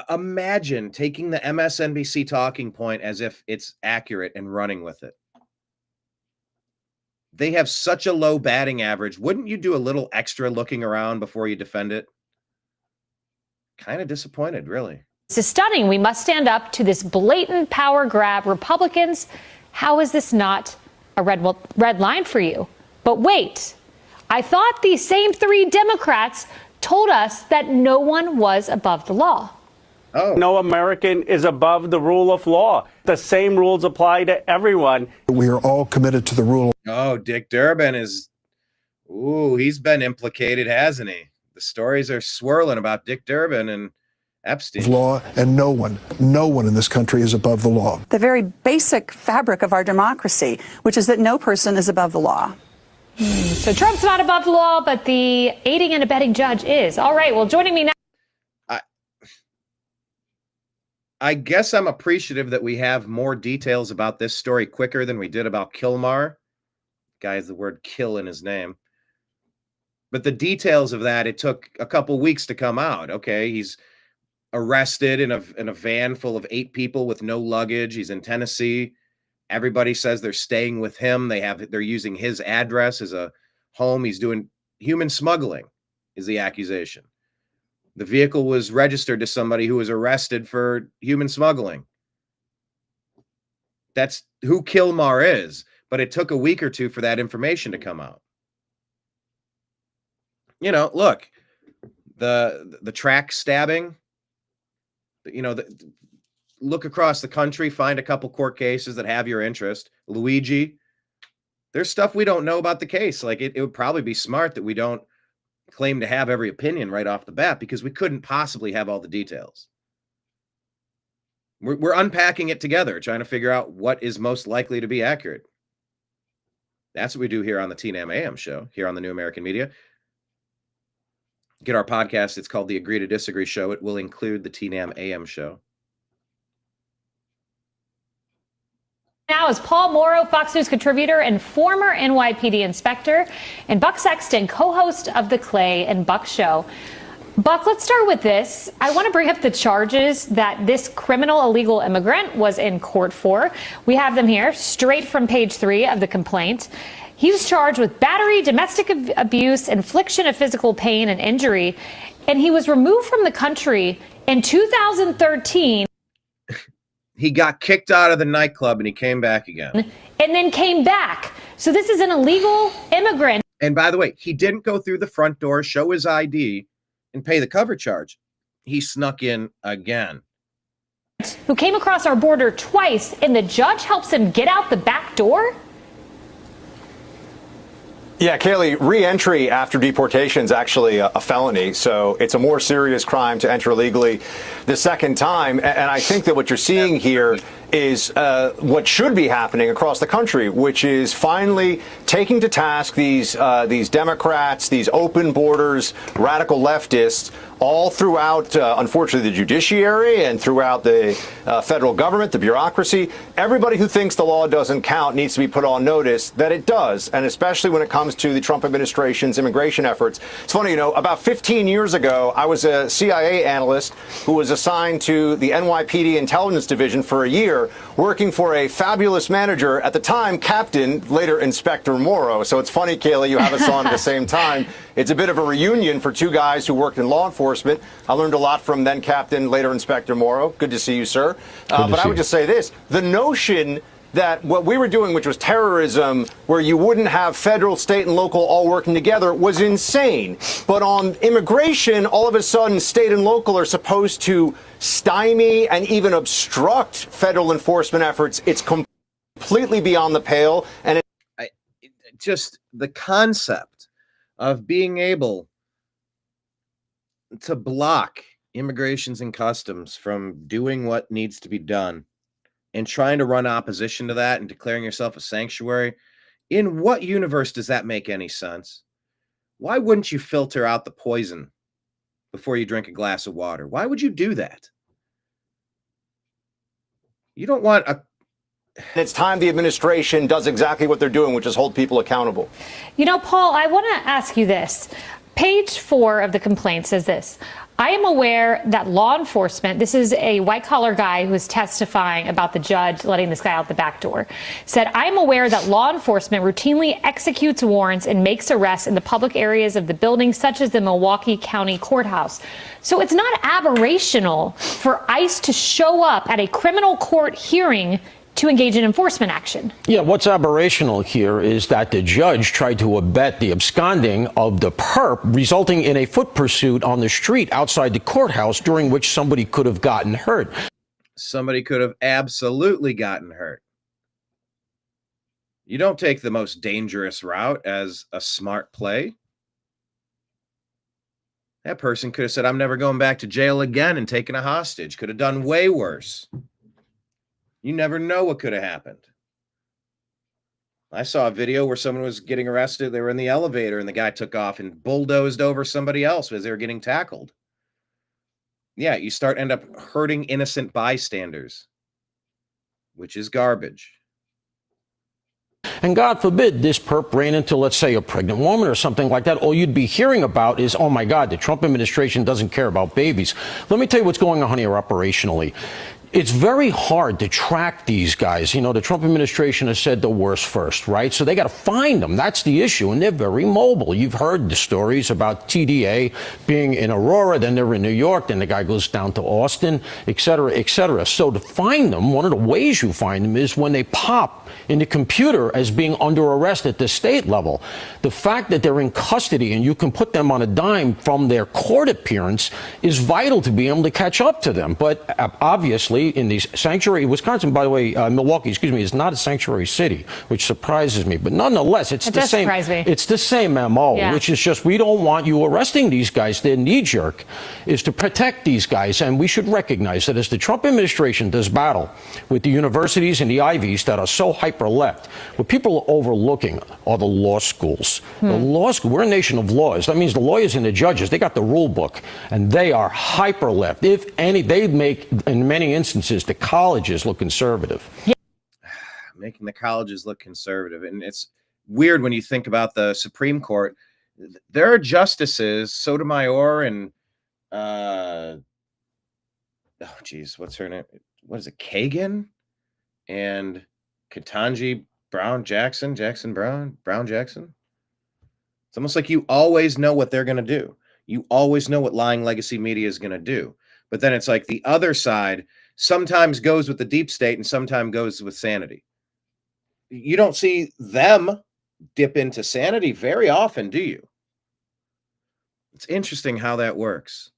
imagine taking the MSNBC talking point as if it's accurate and running with it. They have such a low batting average. Wouldn't you do a little extra looking around before you defend it? Kind of disappointed, really.
This is stunning. We must stand up to this blatant power grab. Republicans, how is this not a red line for you? But wait, I thought these same 3 Democrats told us that no one was above the law.
Oh.
No American is above the rule of law. The same rules apply to everyone.
We are all committed to the rule.
Oh, Dick Durbin is, he's been implicated, hasn't he? The stories are swirling about Dick Durbin and Epstein.
Law, and no one in this country is above the law.
The very basic fabric of our democracy, which is that no person is above the law.
So Trump's not above the law, but the aiding and abetting judge is. All right, well, joining me now.
I guess I'm appreciative that we have more details about this story quicker than we did about Kilmar. Guy has the word kill in his name. But the details of that, it took a couple weeks to come out. Okay, he's arrested in a van full of 8 people with no luggage. He's in Tennessee. Everybody says they're staying with him. They're using his address as a home. He's doing human smuggling, is the accusation. The vehicle was registered to somebody who was arrested for human smuggling. That's who Kilmar is, but it took a week or 2 for that information to come out. You know, look, the track stabbing, look across the country, find a couple court cases that have your interest. Luigi, there's stuff we don't know about the case. Like it would probably be smart that we don't claim to have every opinion right off the bat because we couldn't possibly have all the details. We're unpacking it together, trying to figure out what is most likely to be accurate. That's what we do here on the TNAM AM Show, here on the New American Media. Get our podcast. It's called the Agree to Disagree Show. It will include the TNAM AM Show.
Now is Paul Morrow, Fox News contributor and former NYPD inspector, and Buck Sexton, co-host of the Clay and Buck Show. Buck, let's start with this. I want to bring up the charges that this criminal illegal immigrant was in court for. We have them here, straight from page 3 of the complaint. He was charged with battery, domestic abuse, infliction of physical pain and injury, and he was removed from the country in 2013.
He got kicked out of the nightclub and he came back again.
And then came back. So this is an illegal immigrant.
And by the way, he didn't go through the front door, show his ID, and pay the cover charge. He snuck in again.
Who came across our border twice, and the judge helps him get out the back door?
Yeah, Kaylee, re-entry after deportation is actually a felony, so it's a more serious crime to enter illegally the second time. And I think that what you're seeing here is what should be happening across the country, which is finally taking to task these Democrats, these open borders, radical leftists, all throughout, unfortunately, the judiciary and throughout the federal government, the bureaucracy. Everybody who thinks the law doesn't count needs to be put on notice that it does, and especially when it comes to the Trump administration's immigration efforts. It's funny, about 15 years ago, I was a CIA analyst who was assigned to the NYPD Intelligence Division for a year, working for a fabulous manager, at the time, Captain, later Inspector Morrow. So it's funny, Kayla, you have us on at the same time. It's a bit of a reunion for 2 guys who worked in law enforcement. I learned a lot from then Captain, later Inspector Morrow. Good to see you, sir. But I would just say this. The notion that what we were doing, which was terrorism, where you wouldn't have federal, state, and local all working together, was insane. But on immigration, all of a sudden, state and local are supposed to stymie and even obstruct federal enforcement efforts. It's completely beyond the pale. And
just the concept of being able to block immigrations and customs from doing what needs to be done and trying to run opposition to that and declaring yourself a sanctuary, in what universe does that make any sense? Why wouldn't you filter out the poison before you drink a glass of water? Why would you do that? You don't want
It's time the administration does exactly what they're doing, which is hold people accountable.
You know, Paul, I want to ask you this. Page 4 of the complaint says this. I am aware that law enforcement, this is a white collar guy who is testifying about the judge letting this guy out the back door, said, I am aware that law enforcement routinely executes warrants and makes arrests in the public areas of the building, such as the Milwaukee County Courthouse. So it's not aberrational for ICE to show up at a criminal court hearing to engage in enforcement action.
Yeah, what's aberrational here is that the judge tried to abet the absconding of the perp, resulting in a foot pursuit on the street outside the courthouse, during which somebody could have gotten hurt.
Somebody could have absolutely gotten hurt. You don't take the most dangerous route as a smart play. That person could have said, I'm never going back to jail again, and taken a hostage. Could have done way worse. You never know what could have happened. I saw a video where someone was getting arrested. They were in the elevator and the guy took off and bulldozed over somebody else as they were getting tackled. Yeah, you end up hurting innocent bystanders, which is garbage.
And God forbid this perp ran into, let's say, a pregnant woman or something like that. All you'd be hearing about is, oh my God, the Trump administration doesn't care about babies. Let me tell you what's going on here operationally. It's very hard to track these guys. You know, the Trump administration has said the worst first, right? So they got to find them. That's the issue. And they're very mobile. You've heard the stories about TDA being in Aurora, then they're in New York, then the guy goes down to Austin, et cetera, et cetera. So to find them, one of the ways you find them is when they pop in the computer as being under arrest at the state level. The fact that they're in custody and you can put them on a dime from their court appearance is vital to be able to catch up to them. But obviously, in these sanctuary, Wisconsin, by the way, Milwaukee, excuse me, is not a sanctuary city, which surprises me. But nonetheless, it's the same. It's the same MO, which is just, we don't want you arresting these guys. Their knee jerk is to protect these guys, and we should recognize that as the Trump administration does battle with the universities and the Ivies that are so hyper left, what people are overlooking are the law schools. The law school. We're a nation of laws. That means the lawyers and the judges, they got the rule book, and they are hyper left. If any, they make, in many instances, the colleges look conservative.
Making the colleges look conservative. And it's weird when you think about the Supreme Court. There are justices, Sotomayor and, oh, geez, what's her name? What is it? Kagan and Ketanji Brown Jackson. It's almost like you always know what they're going to do. You always know what lying legacy media is going to do. But then it's like the other side sometimes goes with the deep state and sometimes goes with sanity. You don't see them dip into sanity very often, do you? It's interesting how that works.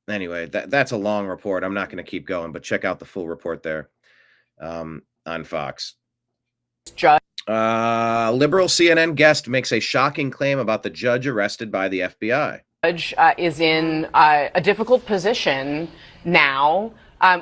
Anyway, that's a long report. I'm not going to keep going, but check out the full report there on Fox. Liberal CNN guest makes a shocking claim about the judge arrested by the FBI.
Judge is in a difficult position now.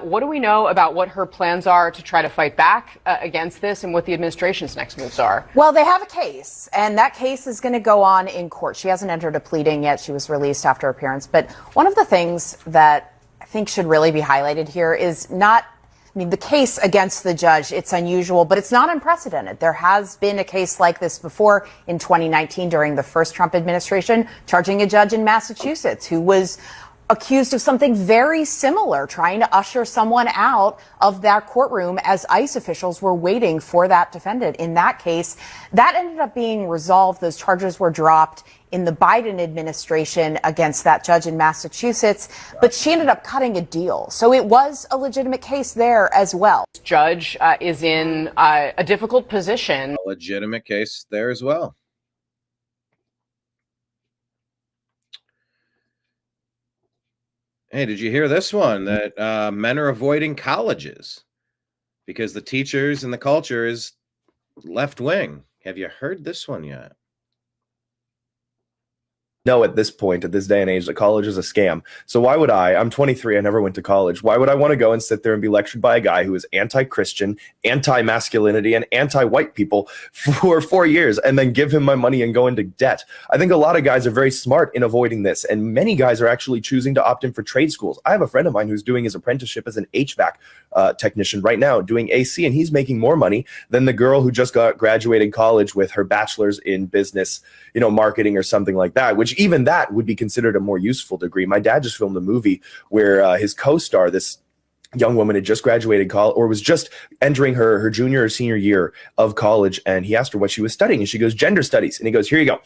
What do we know about what her plans are to try to fight back against this, and what the administration's next moves are?
Well, they have a case, and that case is going to go on in court. She hasn't entered a pleading yet. She was released after appearance. But one of the things that I think should really be highlighted here is not, I mean, the case against the judge, it's unusual, but it's not unprecedented. There has been a case like this before in 2019 during the first Trump administration, charging a judge in Massachusetts who was accused of something very similar, trying to usher someone out of that courtroom as ICE officials were waiting for that defendant. In that case, that ended up being resolved. Those charges were dropped in the Biden administration against that judge in Massachusetts, but she ended up cutting a deal. So it was a legitimate case there as well.
Judge is in a difficult position.
A legitimate case there as well. Hey, did you hear this one? That men are avoiding colleges because the teachers and the culture is left wing. Have you heard this one yet?
know at this point, at this day and age, that college is a scam. So why would I'm 23, I never went to college. Why would I want to go and sit there and be lectured by a guy who is anti-Christian, anti-masculinity, and anti-white people for 4 years and then give him my money and go into debt? I think a lot of guys are very smart in avoiding this, and many guys are actually choosing to opt in for trade schools. I have a friend of mine who's doing his apprenticeship as an HVAC technician right now, doing AC, and he's making more money than the girl who just graduated college with her bachelor's in business, marketing or something like that, which even that would be considered a more useful degree. My dad just filmed a movie where his co-star, this young woman, had just graduated college or was just entering her junior or senior year of college, and he asked her what she was studying, and she goes, gender studies. And he goes, here you go,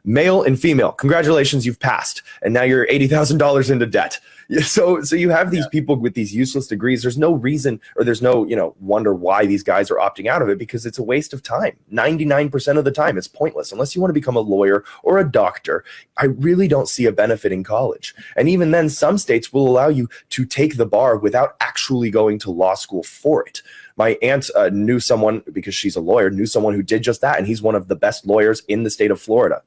male and female, congratulations, you've passed, and now you're $80,000 into debt. So you have these people with these useless degrees. There's no reason, or there's no wonder why these guys are opting out of it, because it's a waste of time. 99% of the time it's pointless unless you want to become a lawyer or a doctor. I really don't see a benefit in college. And even then, some states will allow you to take the bar without actually going to law school for it. My aunt knew someone, because she's a lawyer, knew someone who did just that, and he's one of the best lawyers in the state of Florida.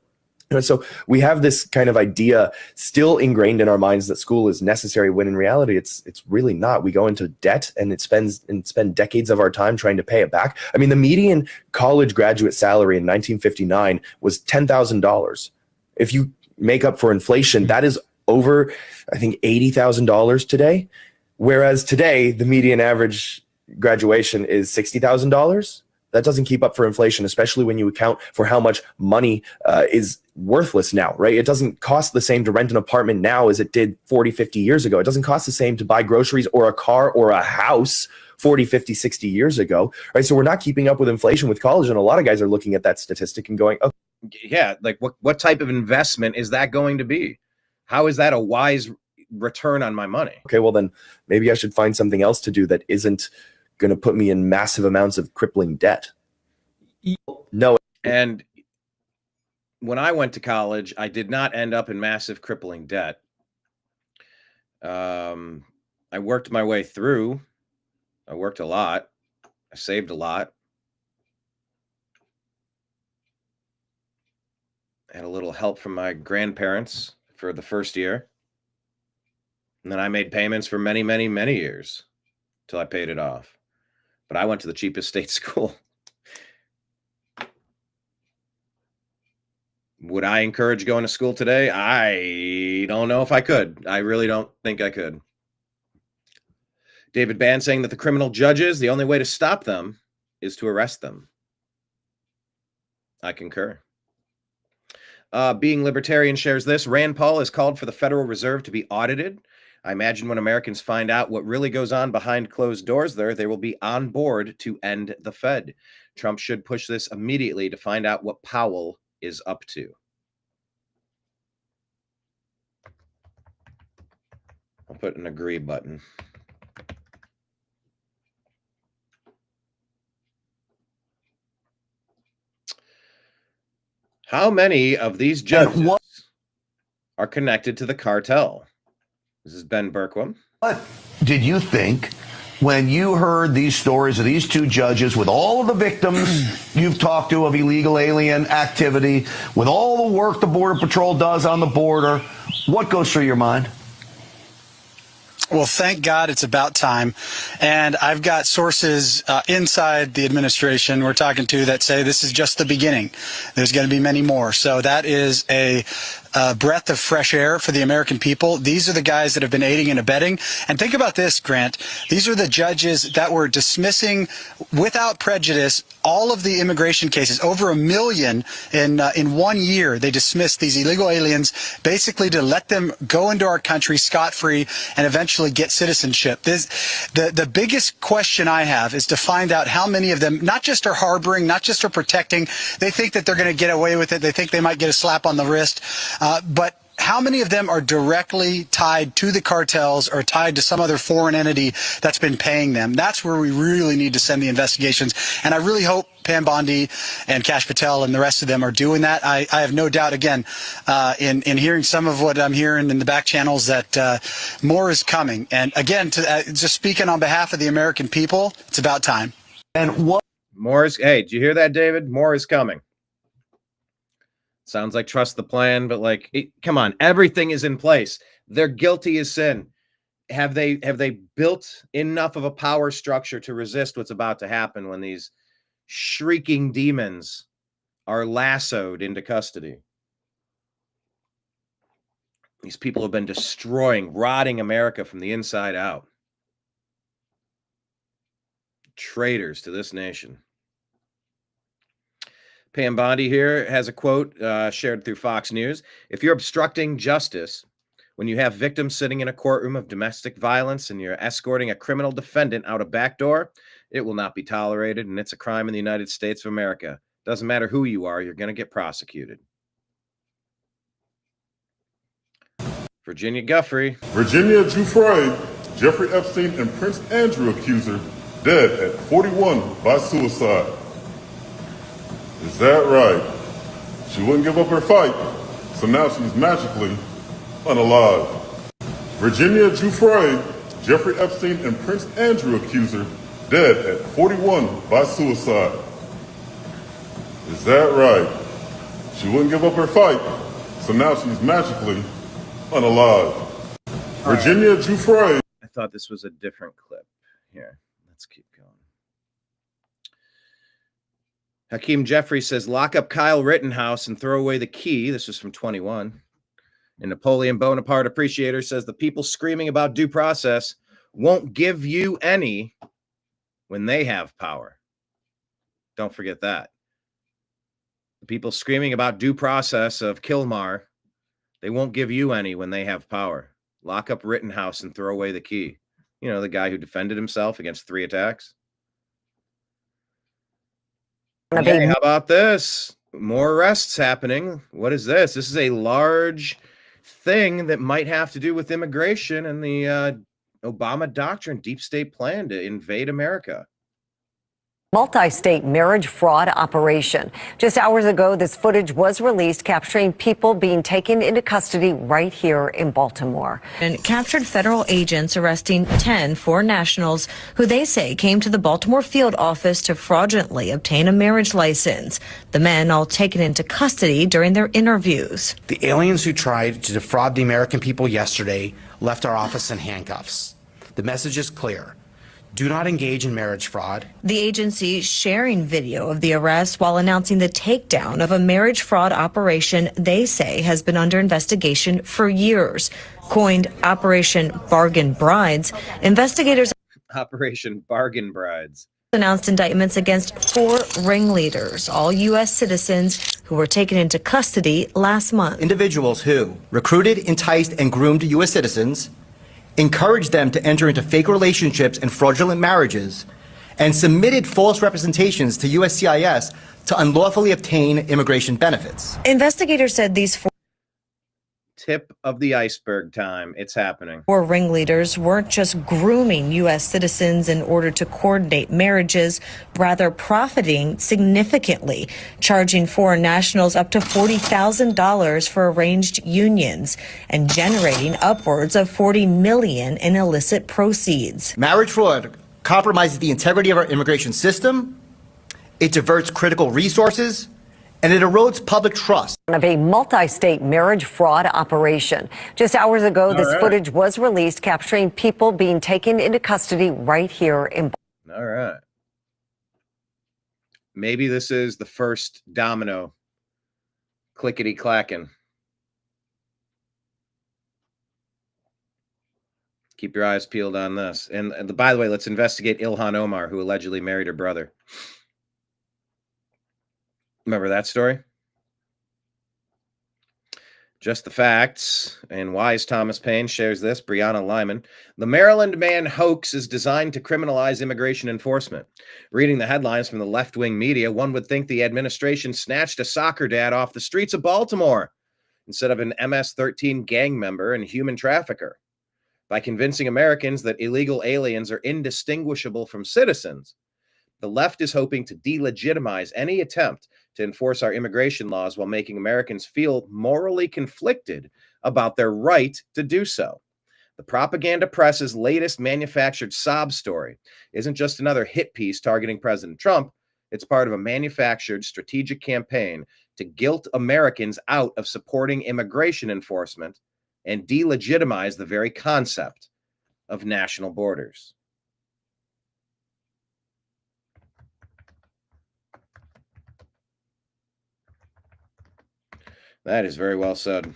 And so we have this kind of idea still ingrained in our minds that school is necessary, when in reality it's really not. We go into debt and spend decades of our time trying to pay it back. I mean, the median college graduate salary in 1959 was $10,000. If you make up for inflation, that is over, I think, $80,000 today. Whereas today, the median average graduation is $60,000. That doesn't keep up for inflation, especially when you account for how much money is worthless now, right? It doesn't cost the same to rent an apartment now as it did 40, 50 years ago. It doesn't cost the same to buy groceries or a car or a house 40, 50, 60 years ago, right? So we're not keeping up with inflation with college, and a lot of guys are looking at that statistic and going, oh,
yeah, like what type of investment is that going to be? How is that a wise return on my money?
Okay, well then maybe I should find something else to do that isn't going to put me in massive amounts of crippling debt. No.
And when I went to college, I did not end up in massive crippling debt. I worked my way through. I worked a lot. I saved a lot. I had a little help from my grandparents for the first year. And then I made payments for many, many, many years till I paid it off. But I went to the cheapest state school. Would I encourage going to school today? I don't know if I could. I really don't think I could. David Band saying that the criminal judges, the only way to stop them is to arrest them. I concur. Being Libertarian shares this. Rand Paul has called for the Federal Reserve to be audited. I imagine when Americans find out what really goes on behind closed doors there, they will be on board to end the Fed. Trump should push this immediately to find out what Powell is up to. I'll put an agree button. How many of these judges are connected to the cartel? This is Ben Berkwam.
What did you think when you heard these stories of these two judges, with all of the victims you've talked to of illegal alien activity, with all the work the Border Patrol does on the border? What goes through your mind?
Well, thank God it's about time. And I've got sources inside the administration we're talking to that say this is just the beginning. There's going to be many more. So that is a breath of fresh air for the American people. These are the guys that have been aiding and abetting. And think about this, Grant. These are the judges that were dismissing without prejudice all of the immigration cases, over 1 million in 1 year. They dismissed these illegal aliens basically to let them go into our country scot-free and eventually get citizenship. The biggest question I have is to find out how many of them not just are harboring, not just are protecting. They think that they're going to get away with it. They think they might get a slap on the wrist. But how many of them are directly tied to the cartels or tied to some other foreign entity that's been paying them? That's where we really need to send the investigations. And I really hope Pam Bondi and Kash Patel and the rest of them are doing that. I have no doubt, again, in hearing some of what I'm hearing in the back channels, that more is coming. And again, just speaking on behalf of the American people, it's about time.
And what
more is, hey, did you hear that, David? More is coming. Sounds like trust the plan, but like, come on, everything is in place. They're guilty as sin. Have they built enough of a power structure to resist what's about to happen when these shrieking demons are lassoed into custody? These people have been destroying, rotting America from the inside out. Traitors to this nation. Pam Bondi here has a quote shared through Fox News. If you're obstructing justice when you have victims sitting in a courtroom of domestic violence and you're escorting a criminal defendant out a back door, it will not be tolerated, and it's a crime in the United States of America. Doesn't matter who you are, you're going to get prosecuted. Virginia Guffrey.
Virginia Giuffre, Jeffrey Epstein and Prince Andrew accuser, dead at 41 by suicide. Is that right? She wouldn't give up her fight, so now she's magically unalive. Virginia Giuffre, Jeffrey Epstein and Prince Andrew accuser, dead at 41 by suicide. Is that right? She wouldn't give up her fight, so now she's magically unalive. Virginia Giuffre.
I thought this was a different clip. Here, let's keep going. Hakeem Jeffrey says, lock up Kyle Rittenhouse and throw away the key. This was from 21. And Napoleon Bonaparte Appreciator says, the people screaming about due process won't give you any when they have power. Don't forget that. The people screaming about due process of Kilmar, they won't give you any when they have power. Lock up Rittenhouse and throw away the key. You know, the guy who defended himself against 3 attacks. Hey, how about this? More arrests happening. What is this? This is a large thing that might have to do with immigration and the Obama doctrine, deep state plan to invade America.
Multi-state marriage fraud operation. Just hours ago, this footage was released capturing people being taken into custody right here in Baltimore.
And captured federal agents arresting 10 foreign nationals who they say came to the Baltimore field office to fraudulently obtain a marriage license. The men all taken into custody during their interviews.
The aliens who tried to defraud the American people yesterday left our office in handcuffs. The message is clear. Do not engage in marriage fraud.
The agency sharing video of the arrest while announcing the takedown of a marriage fraud operation they say has been under investigation for years. Coined Operation Bargain Brides, investigators
Operation Bargain Brides
announced indictments against 4 ringleaders, all U.S. citizens who were taken into custody last month.
Individuals who recruited, enticed, and groomed U.S. citizens, encouraged them to enter into fake relationships and fraudulent marriages, and submitted false representations to USCIS to unlawfully obtain immigration benefits.
Investigators said these 4
tip of the iceberg time. It's happening.
4 ringleaders weren't just grooming U.S. citizens in order to coordinate marriages, rather profiting significantly, charging foreign nationals up to $40,000 for arranged unions and generating upwards of $40 million in illicit proceeds.
Marriage fraud compromises the integrity of our immigration system, it diverts critical resources, and it erodes public trust.
Of a multi-state marriage fraud operation. Just hours ago, this footage was released capturing people being taken into custody right here in.
All right. Maybe this is the first domino. Clickety clacking. Keep your eyes peeled on this. And by the way, let's investigate Ilhan Omar, who allegedly married her brother. Remember that story? Just the facts. And Wise Thomas Paine shares this. Brianna Lyman. The Maryland man hoax is designed to criminalize immigration enforcement. Reading the headlines from the left-wing media, one would think the administration snatched a soccer dad off the streets of Baltimore instead of an MS-13 gang member and human trafficker. By convincing Americans that illegal aliens are indistinguishable from citizens, the left is hoping to delegitimize any attempt to enforce our immigration laws while making Americans feel morally conflicted about their right to do so. The propaganda press's latest manufactured sob story isn't just another hit piece targeting President Trump. It's part of a manufactured strategic campaign to guilt Americans out of supporting immigration enforcement and delegitimize the very concept of national borders. That is very well said.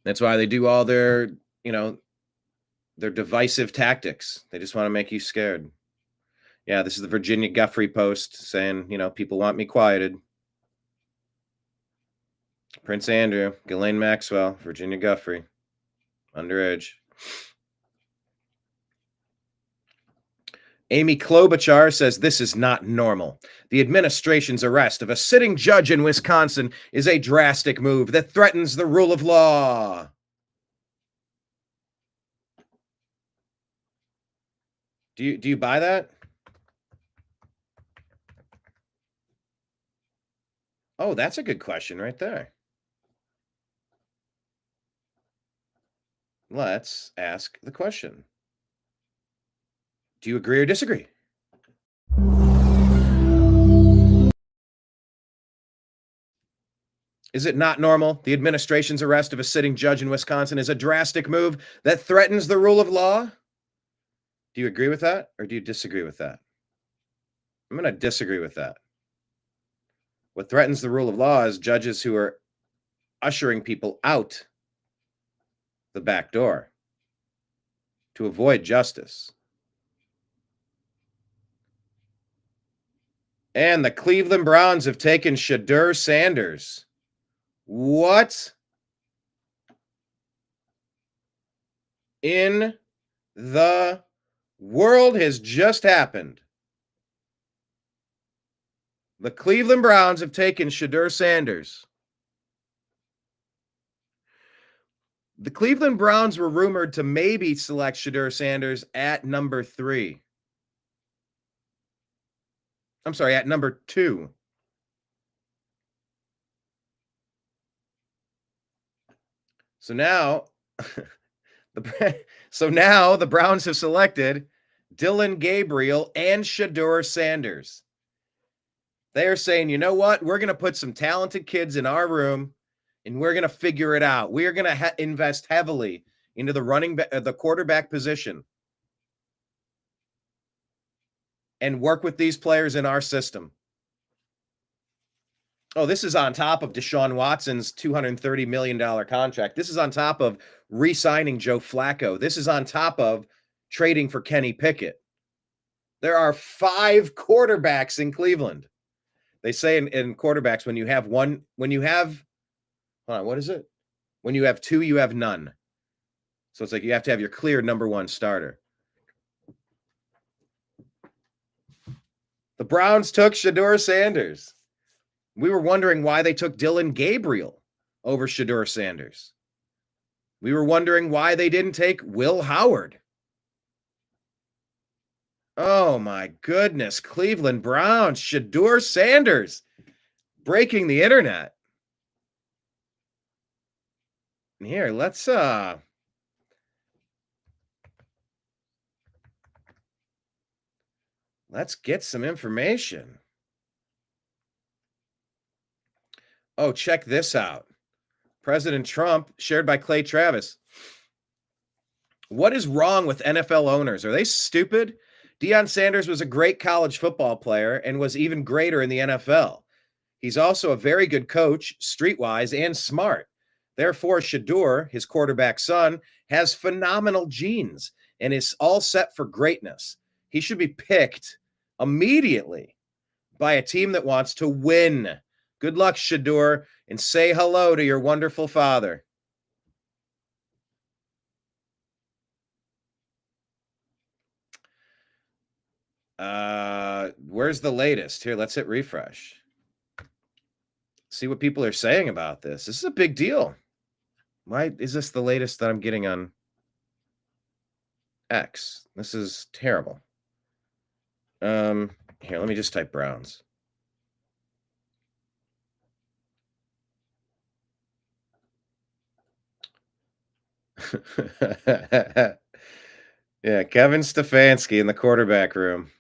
That's why they do all their, their divisive tactics. They just want to make you scared. Yeah, this is the Virginia Guffrey Post saying, people want me quieted. Prince Andrew, Ghislaine Maxwell, Virginia Guffrey, underage. Amy Klobuchar says this is not normal. The administration's arrest of a sitting judge in Wisconsin is a drastic move that threatens the rule of law. Do you buy that? Oh, that's a good question right there. Let's ask the question. Do you agree or disagree? Is it not normal? The administration's arrest of a sitting judge in Wisconsin is a drastic move that threatens the rule of law. Do you agree with that or do you disagree with that? I'm going to disagree with that. What threatens the rule of law is judges who are ushering people out the back door to avoid justice. And the Cleveland Browns have taken Shadur Sanders. What in the world has just happened? The Cleveland Browns have taken Shadur Sanders. The Cleveland Browns were rumored to maybe select Shadur Sanders at number 3. I'm sorry, at number 2. So now, the Browns have selected Dylan Gabriel and Shadur Sanders. They are saying, you know what? We're going to put some talented kids in our room, and we're going to figure it out. We are going to invest heavily into the quarterback position and work with these players in our system. Oh, this is on top of Deshaun Watson's $230 million contract. This is on top of re-signing Joe Flacco. This is on top of trading for Kenny Pickett. There are 5 quarterbacks in Cleveland. They say in quarterbacks, when you have 2, you have none. So it's like you have to have your clear number 1 starter. The Browns took Shadur Sanders. We were wondering why they took Dylan Gabriel over Shadur Sanders. We were wondering why they didn't take Will Howard. Oh my goodness, Cleveland Browns, Shadur Sanders, breaking the internet. Here, let's get some information. Oh, check this out. President Trump, shared by Clay Travis. What is wrong with NFL owners? Are they stupid? Deion Sanders was a great college football player and was even greater in the NFL. He's also a very good coach, streetwise and smart. Therefore, Shadur, his quarterback son, has phenomenal genes and is all set for greatness. He should be picked immediately by a team that wants to win. Good luck, Shadur, and say hello to your wonderful father. Where's the latest? Here, let's hit refresh. See what people are saying about this. This is a big deal. Why is this the latest that I'm getting on X? This is terrible. Here, let me just type Browns. Yeah, Kevin Stefanski in the quarterback room.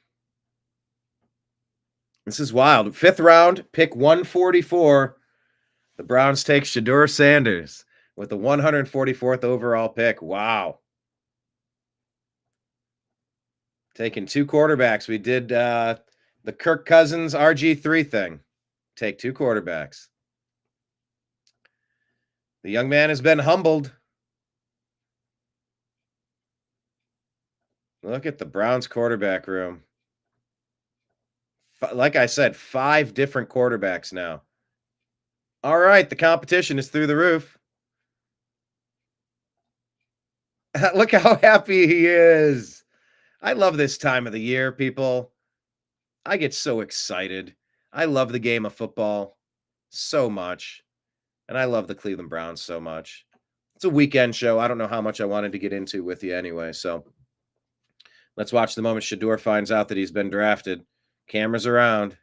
This is wild. 5th round, pick 144. The Browns take Shedeur Sanders with the 144th overall pick. Wow. Taking 2 quarterbacks. We did the Kirk Cousins RG3 thing. Take 2 quarterbacks. The young man has been humbled. Look at the Browns quarterback room. Like I said, 5 different quarterbacks now. All right, the competition is through the roof. Look how happy he is. I love this time of the year, people. I get so excited. I love the game of football so much. And I love the Cleveland Browns so much. It's a weekend show. I don't know how much I wanted to get into with you anyway. So let's watch the moment Shedeur finds out that he's been drafted. Cameras around.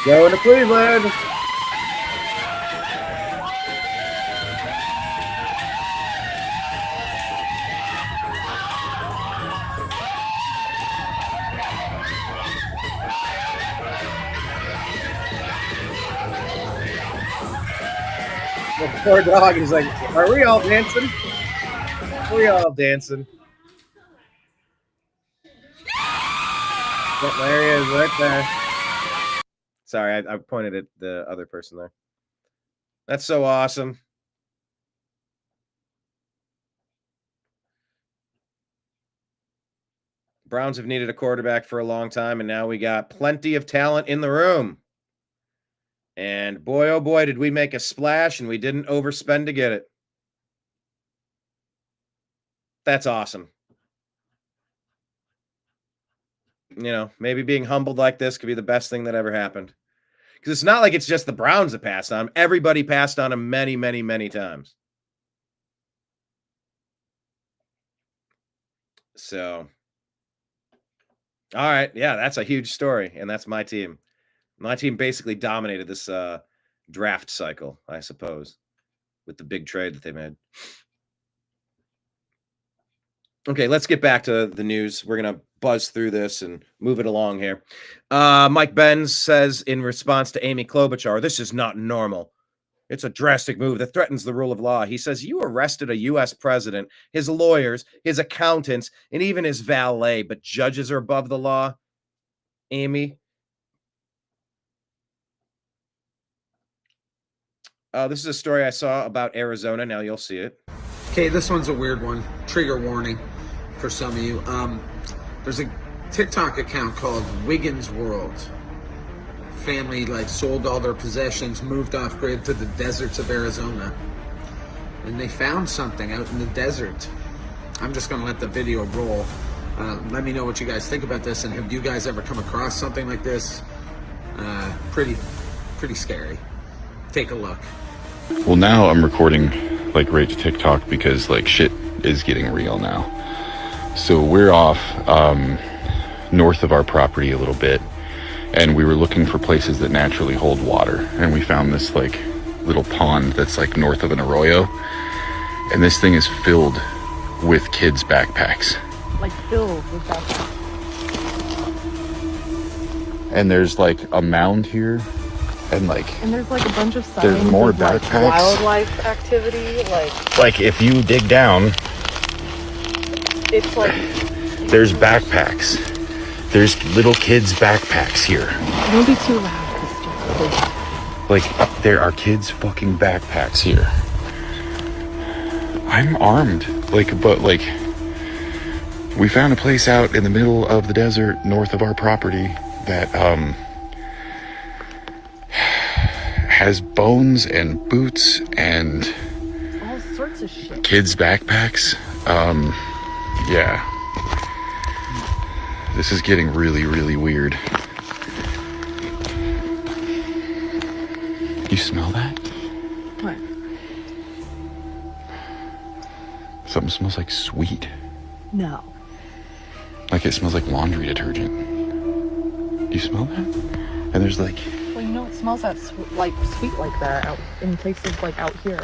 Going to Cleveland. The poor dog is like, are we all dancing? Are we all dancing? Yep, there he is, right there. Sorry, I pointed at the other person there. That's so awesome. Browns have needed a quarterback for a long time, and now we got plenty of talent in the room. And boy, oh boy, did we make a splash, and we didn't overspend to get it. That's awesome. You know, maybe being humbled like this could be the best thing that ever happened. Because it's not like it's just the Browns that passed on him. Everybody passed on him many, many, many times. So, all right. Yeah, that's a huge story, and that's my team. My team basically dominated this draft cycle, I suppose, with the big trade that they made. Okay, let's get back to the news. We're going to buzz through this and move it along here. Mike Benz says in response to Amy Klobuchar, this is not normal. It's a drastic move that threatens the rule of law. He says, you arrested a U.S. president, his lawyers, his accountants, and even his valet, but judges are above the law. Amy? This is a story I saw about Arizona. Now you'll see it.
Okay, this one's a weird one. Trigger warning for some of you. There's a TikTok account called Wiggins World. Family sold all their possessions, moved off grid to the deserts of Arizona, and they found something out in the desert. I'm just gonna let the video roll. Let me know what you guys think about this, and have you guys ever come across something like this? Pretty scary. Take a look.
Well, now I'm recording right to TikTok because shit is getting real now. So we're off north of our property a little bit, and we were looking for places that naturally hold water, and we found this little pond that's north of an arroyo, and this thing is filled with kids' backpacks.
Filled with backpacks.
And there's a mound here. And
there's a bunch of signs
there's more
of
backpacks.
Wildlife activity,
if you dig down,
it's
there's backpacks. There's little kids' backpacks here.
Don't be too loud, Christian.
There are kids' fucking backpacks here. I'm armed, but we found a place out in the middle of the desert north of our property that has bones and boots and
all sorts of shit.
Kids' backpacks. Yeah. This is getting really, really weird. You smell that?
What?
Something smells sweet.
No.
It smells like laundry detergent. You smell that? And there's
Well, it smells that sweet like that out in places out here.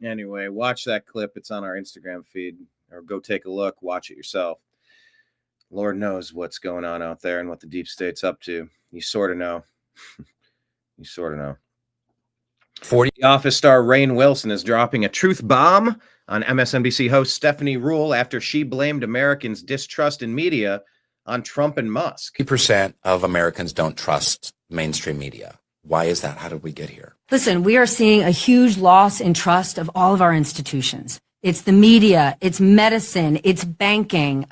Anyway, watch that clip. It's on our Instagram feed, or go take a look. Watch it yourself. Lord knows what's going on out there and what the deep state's up to. You sort of know. You sort of know. 40 Office star Rainn Wilson is dropping a truth bomb on MSNBC host Stephanie Ruhle after she blamed Americans' distrust in media on Trump and Musk.
50% of Americans don't trust mainstream media. Why is that? How did we get here?
Listen, we are seeing a huge loss in trust of all of our institutions. It's the media, it's medicine, it's banking.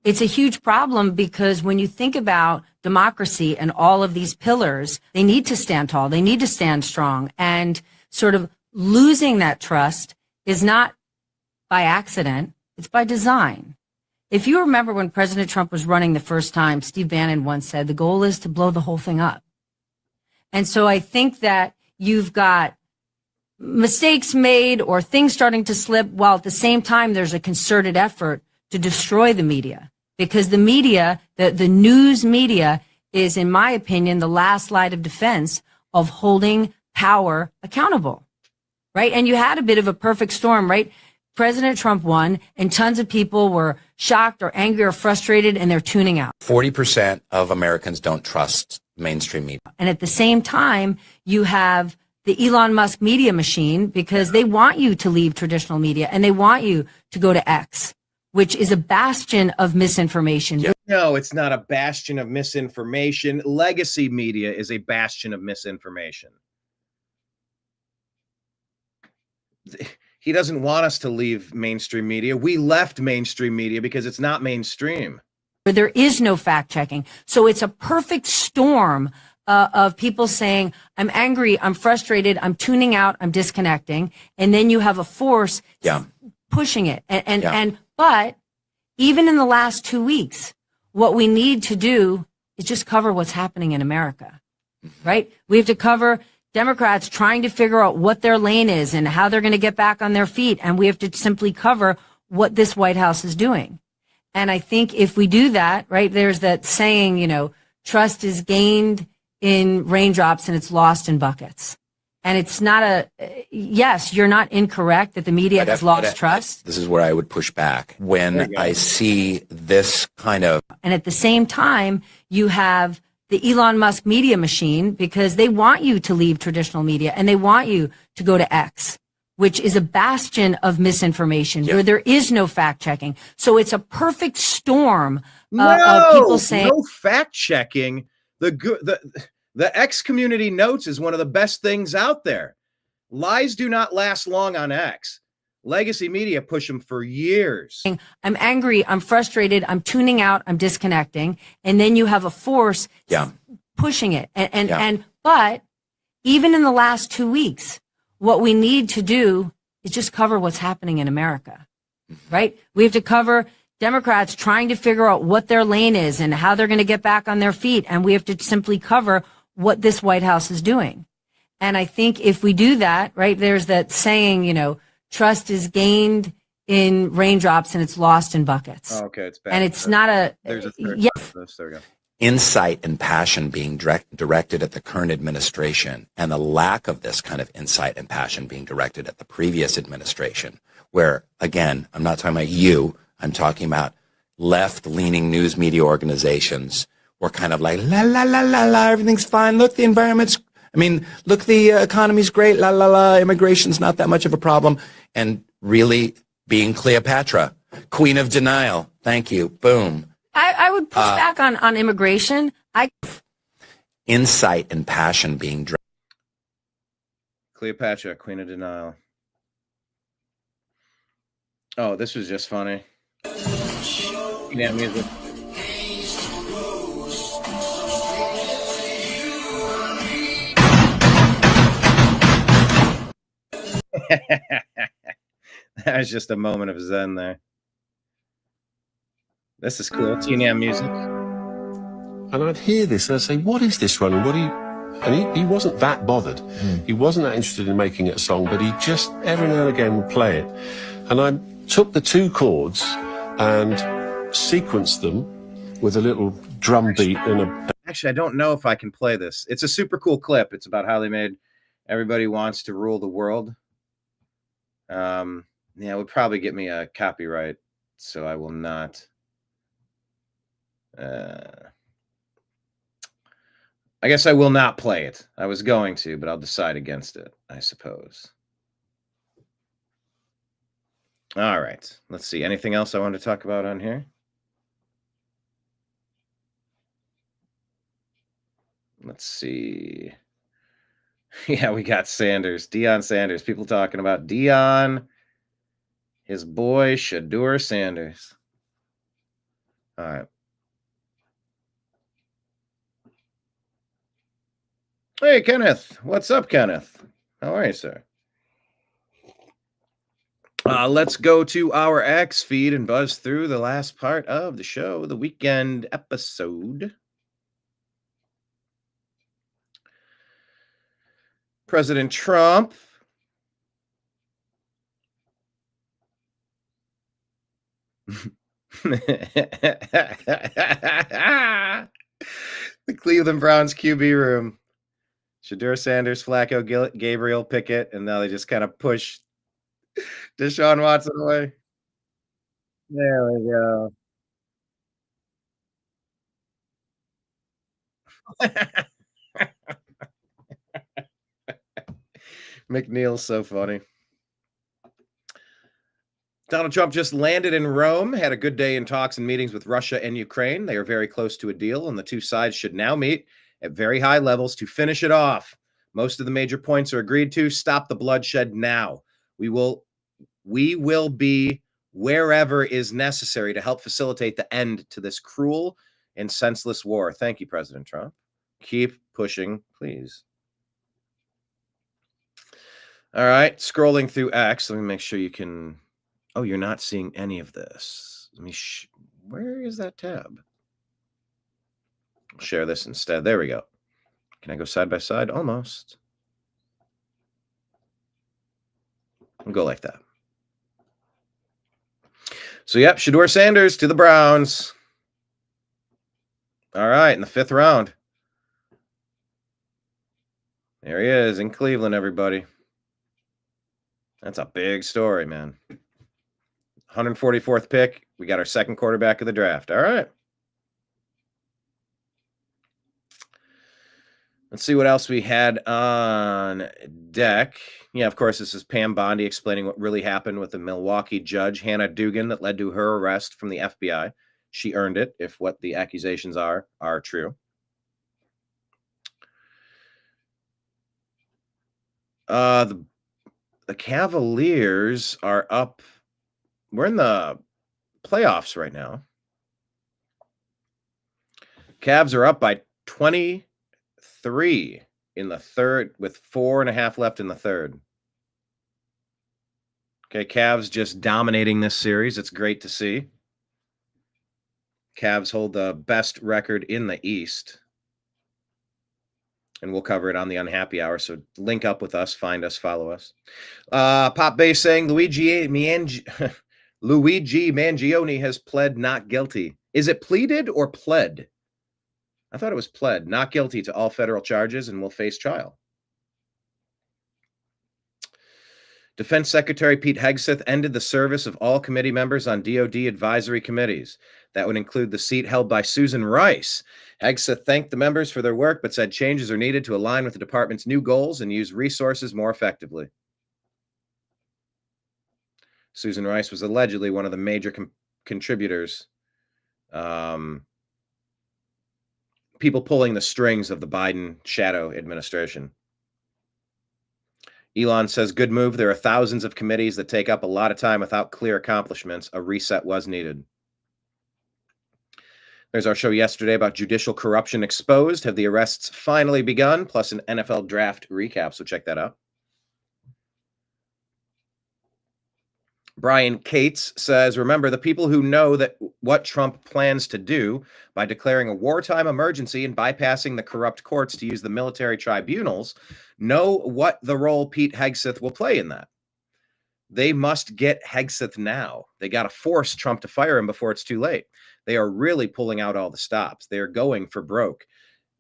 It's a huge problem because when you think about democracy and all of these pillars, they need to stand tall. They need to stand strong. And sort of losing that trust is not by accident. It's by design. If you remember when President Trump was running the first time, Steve Bannon once said, the goal is to blow the whole thing up. And so I think that you've got mistakes made or things starting to slip while at the same time there's a concerted effort to destroy the media. Because the media, the news media is, in my opinion, the last line of defense of holding power accountable, right? And you had a bit of a perfect storm, right? President Trump won, and tons of people were shocked or angry or frustrated, and they're tuning out.
40% of Americans don't trust mainstream media.
And at the same time, you have the Elon Musk media machine because they want you to leave traditional media and they want you to go to X, which is a bastion of misinformation.
Yeah. No, it's not a bastion of misinformation. Legacy media is a bastion of misinformation. He doesn't want us to leave mainstream media. We left mainstream media because it's not mainstream.
There is no fact checking. So it's a perfect storm of people saying, I'm angry, I'm frustrated, I'm tuning out, I'm disconnecting. And then you have a force pushing it. But even in the last 2 weeks, what we need to do is just cover what's happening in America, right? We have to cover Democrats trying to figure out what their lane is and how they're going to get back on their feet. And we have to simply cover what this White House is doing. And I think if we do that, right, there's that saying, you know, trust is gained in raindrops and it's lost in buckets. And it's not yes, you're not incorrect that the media has lost trust.
This is where I would push back when I see this kind of.
And at the same time, you have the Elon Musk media machine because they want you to leave traditional media and they want you to go to X, which is a bastion of misinformation where there is no fact checking. So it's a perfect storm of people saying
no fact checking. The X community notes is one of the best things out there. Lies do not last long on X. Legacy media push them for years.
I'm angry, I'm frustrated, I'm tuning out, I'm disconnecting. And then you have a force pushing it. But even in the last 2 weeks, what we need to do is just cover what's happening in America, right? We have to cover Democrats trying to figure out what their lane is and how they're going to get back on their feet. And we have to simply cover what this White House is doing. And I think if we do that, right, there's that saying, you know, trust is gained in raindrops and it's lost in buckets.
Oh, okay, it's bad.
And it's not
There's a third There we go.
Insight and passion being directed at the current administration, and the lack of this kind of insight and passion being directed at the previous administration, where, again, I'm not talking about you, I'm talking about left-leaning news media organizations were kind of like, la, la, la, la, la, everything's fine. Look, the environment's, look, the economy's great, la, la, la, immigration's not that much of a problem. And really being Cleopatra, queen of denial. Thank you. Boom.
I would push back on immigration.
Insight and passion being
Cleopatra, queen of denial. Oh, this was just funny. Yeah, music. That was just a moment of zen there. This is cool. TNAM music.
And I'd hear this and I'd say, what is this, Roland? What are you? And he wasn't that bothered. He wasn't that interested in making it a song, but he just every now and again would play it. And I took the two chords and sequenced them with a little drum beat and a...
Actually, I don't know if I can play this. It's a super cool clip. It's about how they made Everybody Wants to Rule the World. Yeah, it would probably get me a copyright, so I will not. I guess I will not play it. I was going to, but I'll decide against it, I suppose. All right. Let's see. Anything else I want to talk about on here? Let's see. Yeah, we got Sanders. Deion Sanders. People talking about Deion, his boy, Shadur Sanders. All right. Hey, Kenneth. What's up, Kenneth? How are you, sir? Let's go to our X feed and buzz through the last part of the show, the weekend episode. President Trump the Cleveland Browns QB room. Shadur Sanders, Flacco, Gabriel, Pickett, and now they just kind of push Deshaun Watson away. There we go. McNeil's so funny. Donald Trump just landed in Rome, had a good day in talks and meetings with Russia and Ukraine. They are very close to a deal, and the two sides should now meet at very high levels to finish it off. Most of the major points are agreed to. Stop the bloodshed now. We will be wherever is necessary to help facilitate the end to this cruel and senseless war. Thank you, President Trump. Keep pushing, please. All right, scrolling through X. Let me make sure you can. Oh, you're not seeing any of this. Let me. Where is that tab? I'll share this instead. There we go. Can I go side by side? Almost. I'll go like that. So, yep, Shadur Sanders to the Browns. All right, in the 5th round. There he is in Cleveland, everybody. That's a big story, man. 144th pick. We got our second quarterback of the draft. All right. Let's see what else we had on deck. Yeah, of course, this is Pam Bondi explaining what really happened with the Milwaukee judge, Hannah Dugan, that led to her arrest from the FBI. She earned it if what the accusations are true. The Cavaliers are up. We're in the playoffs right now. Cavs are up by 23 in the third with 4.5 left in the third. Okay, Cavs just dominating this series. It's great to see. Cavs hold the best record in the East. And we'll cover it on the Unhappy Hour. So link up with us, find us, follow us. Pop Base saying Luigi Mangione has pled not guilty. Is it pleaded or pled? I thought it was pled. Not guilty to all federal charges and will face trial. Defense Secretary Pete Hegseth ended the service of all committee members on DoD advisory committees. That would include the seat held by Susan Rice. Hegseth thanked the members for their work, but said changes are needed to align with the department's new goals and use resources more effectively. Susan Rice was allegedly one of the major contributors, people pulling the strings of the Biden shadow administration. Elon says, good move. There are thousands of committees that take up a lot of time without clear accomplishments. A reset was needed. There's our show yesterday about judicial corruption exposed. Have the arrests finally begun? Plus an NFL draft recap. So check that out. Brian Cates says, remember, the people who know that what Trump plans to do by declaring a wartime emergency and bypassing the corrupt courts to use the military tribunals know what the role Pete Hegseth will play in that. They must get Hegseth now. They got to force Trump to fire him before it's too late. They are really pulling out all the stops. They are going for broke.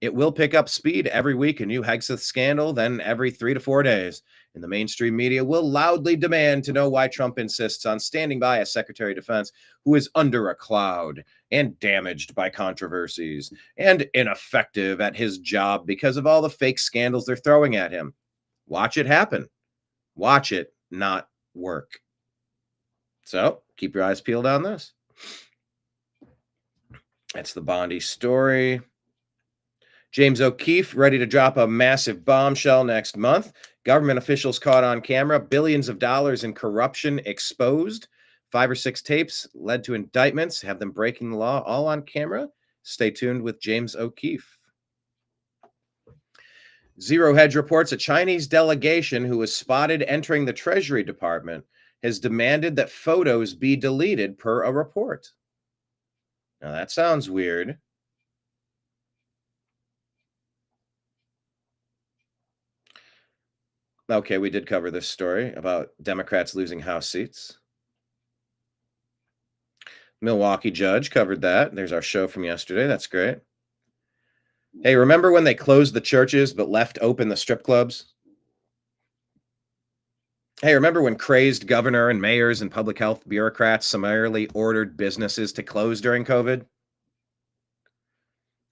It will pick up speed every week, a new Hegseth scandal, then every 3 to 4 days. And the mainstream media will loudly demand to know why Trump insists on standing by a Secretary of Defense who is under a cloud and damaged by controversies and ineffective at his job because of all the fake scandals they're throwing at him. Watch it happen. Watch it not work. So keep your eyes peeled on this. That's the Bondi story. James O'Keefe ready to drop a massive bombshell next month. Government officials caught on camera. Billions of dollars in corruption exposed. 5 or 6 tapes led to indictments. Have them breaking the law all on camera. Stay tuned with James O'Keefe. Zero Hedge reports a Chinese delegation who was spotted entering the Treasury Department has demanded that photos be deleted per a report. Now that sounds weird. Okay, we did cover this story about Democrats losing House seats. Milwaukee judge covered that. There's our show from yesterday. That's great. Hey, remember when they closed the churches but left open the strip clubs? Hey, remember when crazed governor and mayors and public health bureaucrats summarily ordered businesses to close during COVID?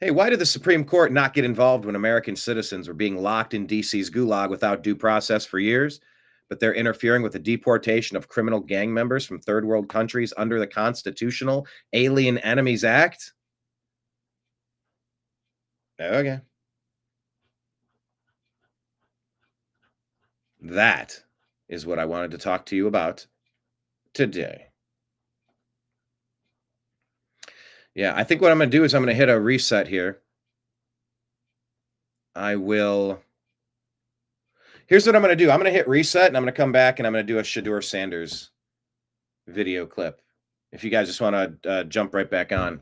Hey, why did the Supreme Court not get involved when American citizens were being locked in DC's gulag without due process for years, but they're interfering with the deportation of criminal gang members from third world countries under the Constitutional Alien Enemies Act? Okay. That is what I wanted to talk to you about today. Yeah, I think what I'm going to do is I'm going to hit a reset here. Here's what I'm going to do. I'm going to hit reset and I'm going to come back and I'm going to do a Shadur Sanders video clip. If you guys just want to jump right back on,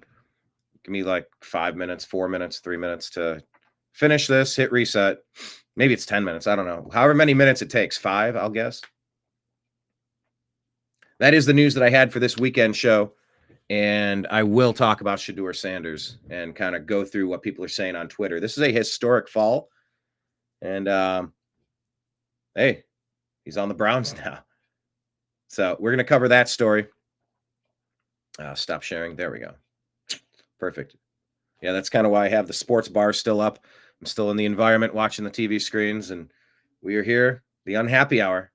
give me like 5 minutes, 4 minutes, 3 minutes to finish this, hit reset. Maybe it's 10 minutes. I don't know. However many minutes it takes, 5, I'll guess. That is the news that I had for this weekend show. And I will talk about Shadur Sanders and kind of go through what people are saying on Twitter. This is a historic fall. And, hey, he's on the Browns now. So we're going to cover that story. Stop sharing. There we go. Perfect. Yeah, that's kind of why I have the sports bar still up. I'm still in the environment watching the TV screens. And we are here, the unhappy hour.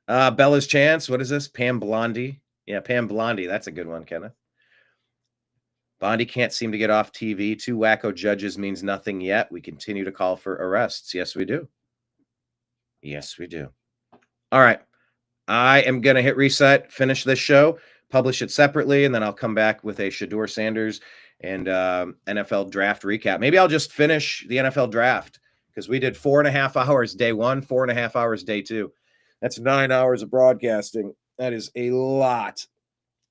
Bella's Chance. What is this? Pam Blondie. Yeah, Pam Blondie. That's a good one, Kenneth. Bondi can't seem to get off TV. 2 wacko judges means nothing yet. We continue to call for arrests. Yes, we do. Yes, we do. All right. I am going to hit reset, finish this show, publish it separately, and then I'll come back with a Shadur Sanders and NFL draft recap. Maybe I'll just finish the NFL draft because we did 4.5 hours day 1, 4.5 hours day 2. That's 9 hours of broadcasting. That is a lot,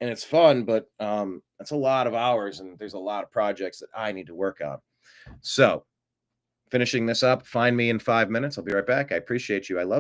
and it's fun, but that's a lot of hours, and there's a lot of projects that I need to work on. So finishing this up, find me in 5 minutes. I'll be right back. I appreciate you. I love you.